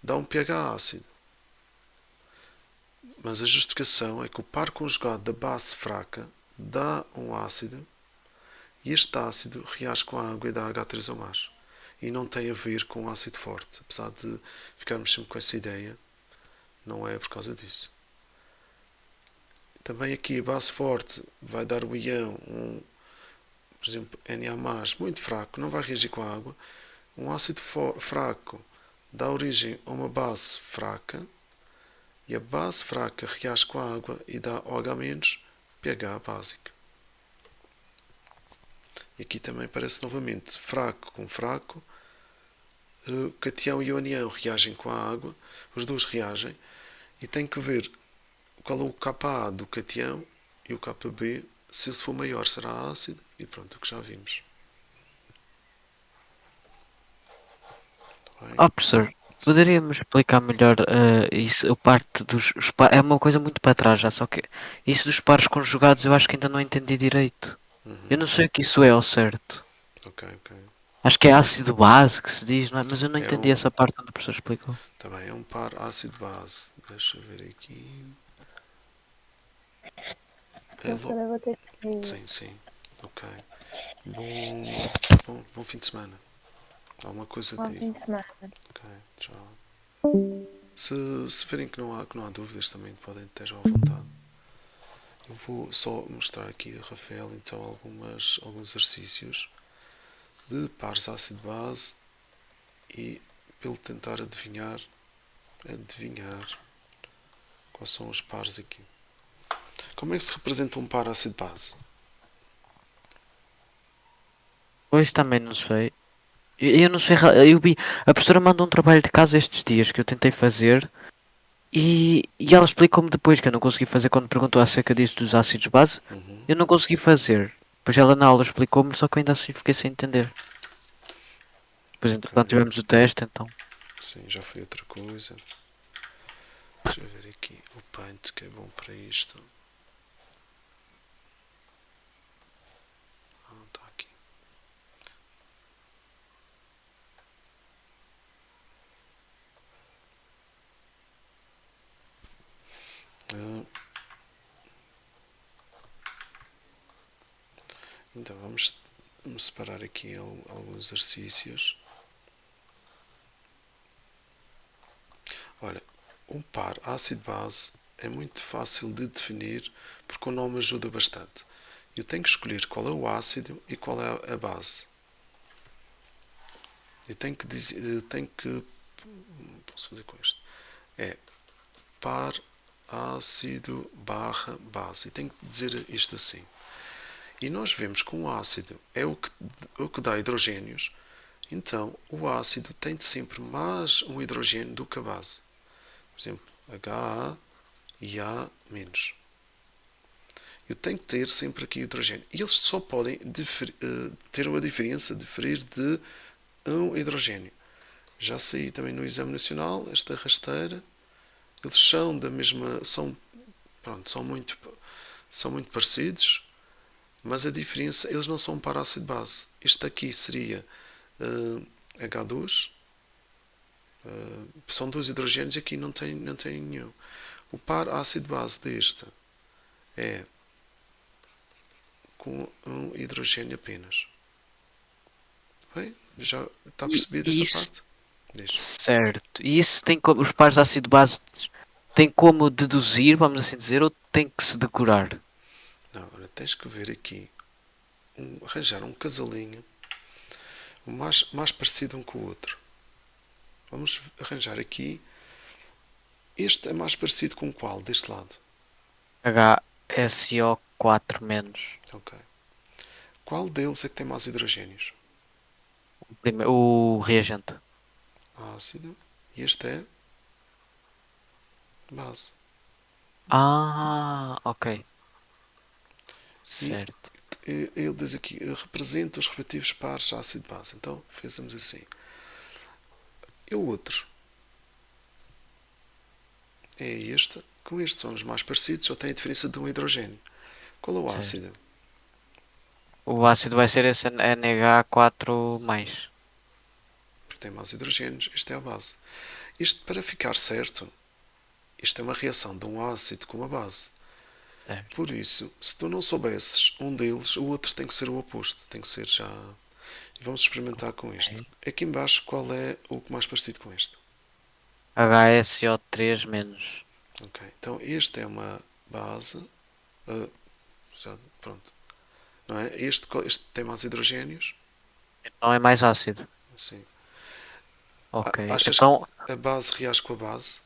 dá um pH ácido. Mas a justificação é que o par conjugado da base fraca dá um ácido e este ácido reage com a água e dá H3O+. e não tem a ver com ácido forte. Apesar de ficarmos sempre com essa ideia, não é por causa disso. Também aqui a base forte vai dar o íon, por exemplo, Na+, muito fraco, não vai reagir com a água. Um ácido fraco dá origem a uma base fraca, e a base fraca reage com a água e dá OH-, pH básico. E aqui também aparece novamente fraco com fraco, o catião e o anião reagem com a água, os dois reagem, e tem que ver qual é o Ka do catião e o Kb, se ele for maior será ácido, e pronto, o que já vimos. Tá bem? Professor, poderia-me explicar melhor isso, a parte dos pares? É uma coisa muito para trás já, só que isso dos pares conjugados eu acho que ainda não entendi direito. Eu não sei o que isso é ao certo. Ok. Acho que é ácido base que se diz, não é? Mas eu não É entendi essa parte onde o professor explicou. Também é um par ácido-base. Deixa eu ver aqui. Professora, eu vou ter que sair. Sim. Ok. Bom fim de semana. Alguma coisa Bom de. fim de semana. Ok, tchau. Se verem que não há dúvidas, também podem ter já à vontade. Eu vou só mostrar aqui a Rafael então alguns exercícios de pares ácido-base e pelo tentar adivinhar quais são os pares aqui. Como é que se representa um par ácido-base? Hoje também não sei. Eu não sei. Eu vi. A professora mandou um trabalho de casa estes dias que eu tentei fazer. E ela explicou-me depois que eu não consegui fazer quando perguntou acerca disso dos ácidos base. Eu não consegui fazer. Depois ela na aula explicou-me, só que eu ainda assim fiquei sem entender. Depois entretanto tivemos o teste, então. Sim, já foi outra coisa. Deixa eu ver aqui. O Paint, que é bom para isto. Está aqui. Então vamos separar aqui alguns exercícios. Olha, um par ácido-base é muito fácil de definir porque o nome ajuda bastante. Eu tenho que escolher qual é o ácido e qual é a base. Eu tenho que posso fazer com isto. É par ácido barra base. E tenho que dizer isto assim. E nós vemos que um ácido é o que dá hidrogénios. Então, o ácido tem sempre mais um hidrogênio do que a base. Por exemplo, HA e A-. Eu tenho que ter sempre aqui hidrogênio. E eles só podem ter uma diferença, diferir de um hidrogênio. Já saí também no exame nacional, esta rasteira. Eles são da mesma. São muito parecidos, mas a diferença, eles não são um par ácido-base. Este aqui seria H2. São dois hidrogénios, aqui não tem nenhum. O par ácido-base deste é com um hidrogênio apenas. Bem, já está percebido esta parte? Certo. E isso tem como. Os pares de ácido base tem como deduzir, vamos assim dizer, ou tem que se decorar? Não, olha, tens que ver aqui. Arranjar um casalinho o mais parecido um com o outro. Vamos arranjar aqui. Este é mais parecido com qual? Deste lado. HSO4 menos. Ok. Qual deles é que tem mais hidrogénios? O reagente. Ácido. E este é base. Ok. Certo. Ele diz aqui, representa os respectivos pares ácido-base. Então, fazemos assim. E o outro? É este. Com estes são os mais parecidos, só tem a diferença de um hidrogênio. Qual é o Certo. ácido? O ácido vai ser esse NH4+. Porque tem mais hidrogénios. Este é a base. Isto, para ficar certo, isto é uma reação de um ácido com uma base. Certo. Por isso, se tu não soubesses um deles, o outro tem que ser o oposto. Tem que ser já... Vamos experimentar com isto. Aqui em baixo, qual é o mais parecido com este? HSO3 menos. Ok, então este é uma base. Pronto. Não é? Este tem mais hidrogénios. Então é mais ácido. Sim. Ok. Achas Então, que a base reage com a base?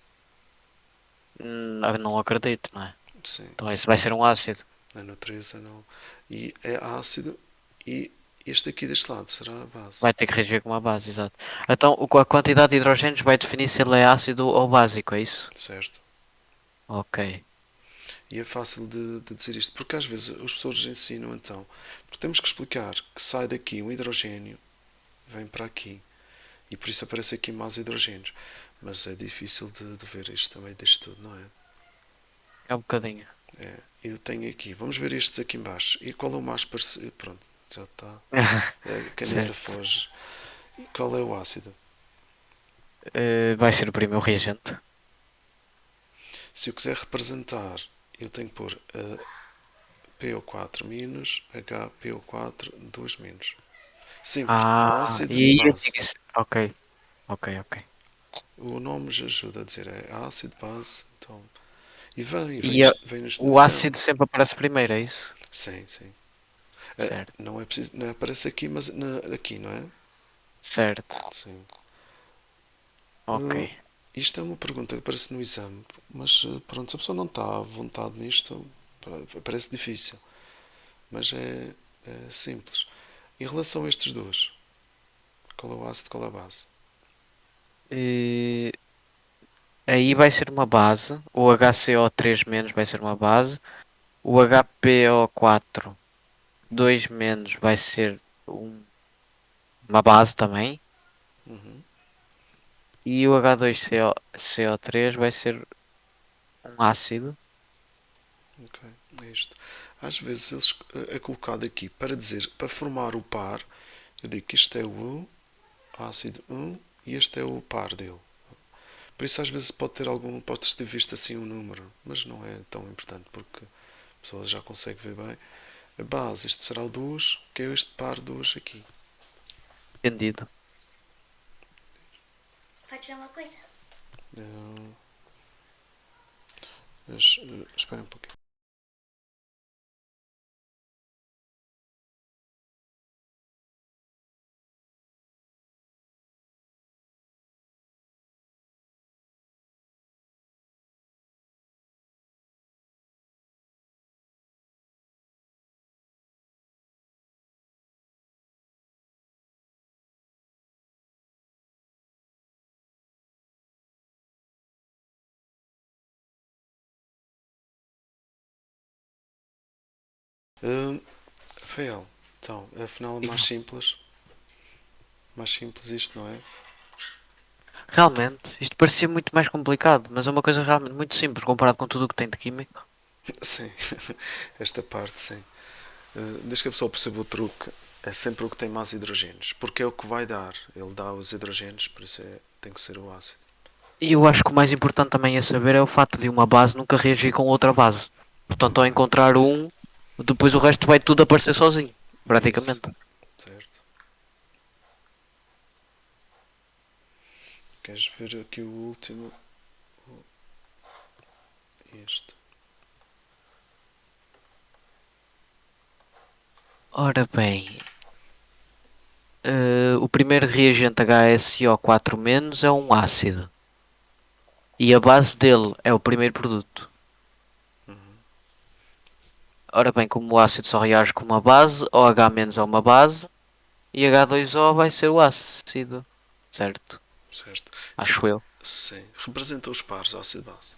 não acredito, não é? Sim. Então isso vai ser um ácido. Na natureza não. E é ácido e este aqui deste lado será a base. Vai ter que reagir com uma base, exato. Então a quantidade de hidrogénios vai definir se ele é ácido ou básico, é isso? Certo. Ok. E é fácil de dizer isto, porque às vezes os professores ensinam então, porque temos que explicar que sai daqui um hidrogênio, vem para aqui, e por isso aparece aqui mais hidrogénios. Mas é difícil de ver isto também deste tudo, não é? É um bocadinho. É. Eu tenho aqui, vamos ver estes aqui em baixo. E qual é o mais parecido? Pronto, já está. A caneta Certo. foge. E qual é o ácido? Vai ser o primeiro reagente. Se eu quiser representar, eu tenho que pôr PO4 menos, HPO4 2 menos. Simples. Ácido e e eu base. tinha que ser. Ok, ok. O nome já ajuda a dizer, é ácido, base, então. E vem, vem, E vem neste no o exame. ácido sempre aparece primeiro, é isso? Sim, sim. Certo, Não é preciso, não aparece aqui, mas aqui, não é? certo. Sim. Ok. Isto é uma pergunta que aparece no exame, mas pronto, se a pessoa não está à vontade nisto, parece difícil. Mas é simples. Em relação a estes dois, qual é o ácido, qual é a base? E aí vai ser uma base. O HCO3 menos vai ser uma base. O HPO4 2 menos vai ser uma base também. Uhum. E o H2CO3 vai ser um ácido. Ok, é isto. Às vezes é colocado aqui para dizer, para formar o par, eu digo que isto é o ácido 1 e este é o par dele. Por isso às vezes pode ter visto assim um número, mas não é tão importante porque a pessoa já consegue ver bem. A base, este será o 2, que é este par 2 aqui. Entendido. Pode tirar uma coisa? Espera um pouquinho. Rafael, então, afinal é mais simples. Mais simples isto, não é? Realmente, isto parecia muito mais complicado, mas é uma coisa realmente muito simples comparado com tudo o que tem de químico. Sim, esta parte sim. Desde que a pessoa perceba o truque, é sempre o que tem mais hidrogénios, porque é o que vai dar. Ele dá os hidrogénios, por isso tem que ser o ácido. E eu acho que o mais importante também a saber é o facto de uma base nunca reagir com outra base. Portanto, ao encontrar um, depois o resto vai tudo aparecer sozinho, Isso, praticamente. certo. Queres ver aqui o último? Este. Ora bem, o primeiro reagente HSO4- é um ácido. E a base dele é o primeiro produto. Uhum. Ora bem, como o ácido só reage com uma base, OH- é uma base e H2O vai ser o ácido. Certo? Certo. Acho eu. Sim. Representa os pares ácido-base.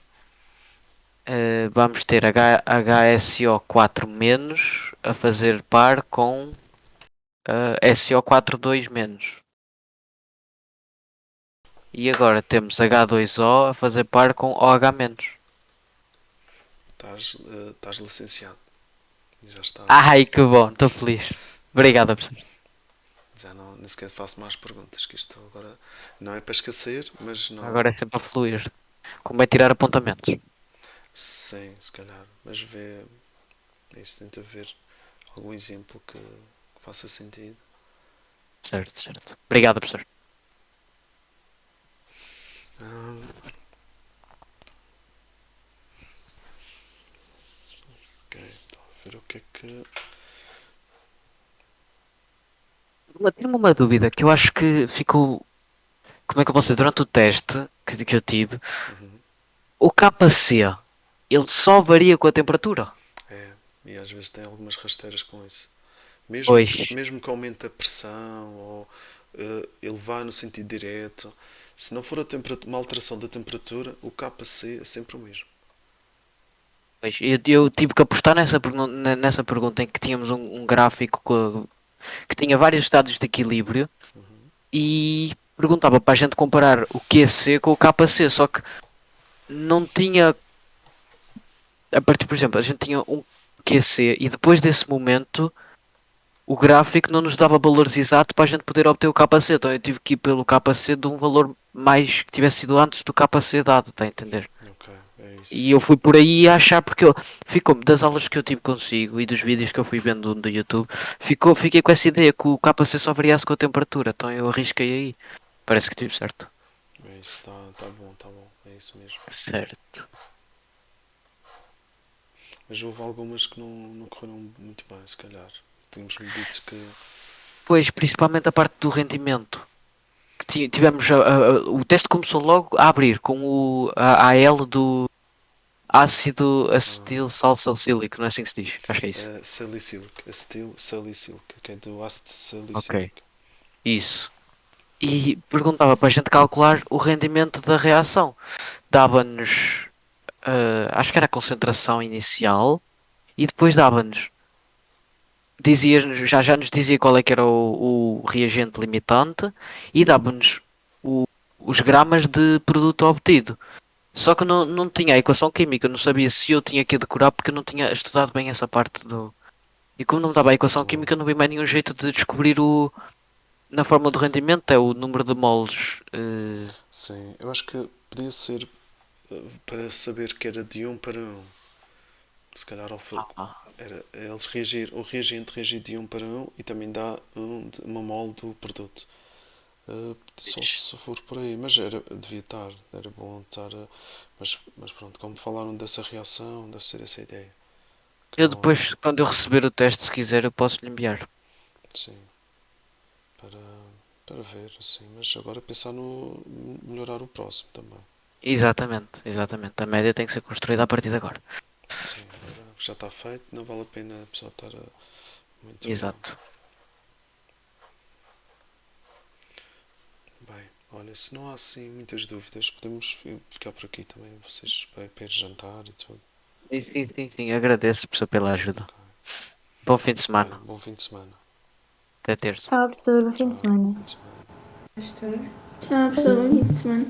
Vamos ter HSO4- a fazer par com SO42-. E agora temos H2O a fazer par com OH-. Estás licenciado. Já está. Ai, que bom, estou feliz. Obrigado, professor. Já não, nem sequer faço mais perguntas, que isto agora não é para esquecer, mas não. Agora é sempre a fluir. Como é tirar apontamentos? Sim, se calhar. Mas vê. Isso, tenta ver algum exemplo que faça sentido. Certo, certo. Obrigado, professor. Ah, ok, então, a ver o que é que. Tenho uma dúvida que eu acho que ficou. Como é que eu posso dizer? Durante o teste que eu tive, Uhum. o KC, ele só varia com a temperatura. É, e às vezes tem algumas rasteiras com isso. Mesmo, Pois, mesmo que aumente a pressão ou ele vá no sentido direto, se não for uma alteração da temperatura, o KC é sempre o mesmo. pois eu tive que apostar nessa pergunta em que tínhamos um gráfico que tinha vários estados de equilíbrio Uhum. e perguntava para a gente comparar o QC com o KC, só que não tinha. A partir, por exemplo, a gente tinha um QC e depois desse momento o gráfico não nos dava valores exatos para a gente poder obter o KC. Então eu tive que ir pelo KC de um valor mais que tivesse sido antes do KC dado, está a entender? Ok, é isso. E eu fui por aí a achar, porque ficou-me das aulas que eu tive consigo e dos vídeos que eu fui vendo do YouTube, fiquei com essa ideia que o KC só variasse com a temperatura, então eu arrisquei aí. Parece que tive certo. É isso, tá bom, tá bom. É isso mesmo. Certo. Mas houve algumas que não correram muito bem, se calhar. Tínhamos-me dito que. Pois, principalmente a parte do rendimento. Que tivemos o teste começou logo a abrir com a AL do ácido acetil salsacílico, não é assim que se diz? Acho que é isso. Salicylic, acetil salicílico, que é do ácido Ok. salicílico. Isso. E perguntava para a gente calcular o rendimento da reação. Dava-nos, acho que era a concentração inicial, e depois dava-nos, já nos dizia qual é que era o reagente limitante, e dava-nos os gramas de produto obtido. Só que não tinha a equação química, eu não sabia se eu tinha que decorar porque eu não tinha estudado bem essa parte do. E como não me dava a equação Do, química, eu não vi mais nenhum jeito de descobrir na fórmula do rendimento, é o número de moles. sim, eu acho que podia ser para saber que era de 1 para 1. Se calhar eles o reagente reagir de 1 para 1 e também dá uma mole do produto. Só se for por aí, mas devia estar, era bom estar. Mas pronto, como falaram dessa reação, deve ser essa a ideia. Que Eu não, depois, quando eu receber o teste, se quiser, eu posso lhe enviar. sim, para, para ver, assim. Mas agora pensar no melhorar o próximo também. Exatamente, exatamente. A média tem que ser construída a partir de agora. Sim, agora já está feito, não vale a pena a pessoa estar muito Exato. bem. Olha, se não há assim muitas dúvidas, podemos ficar por aqui também. Vocês para ir jantar e tudo. Sim, sim, sim, sim. Agradeço, professor, pela ajuda. Ok. Bom fim de Bem, semana. bom fim de semana. Até terça. Tchau, professor. Bom fim Tchau, de semana. fim de semana. Tchau, pessoal. Bom fim de semana.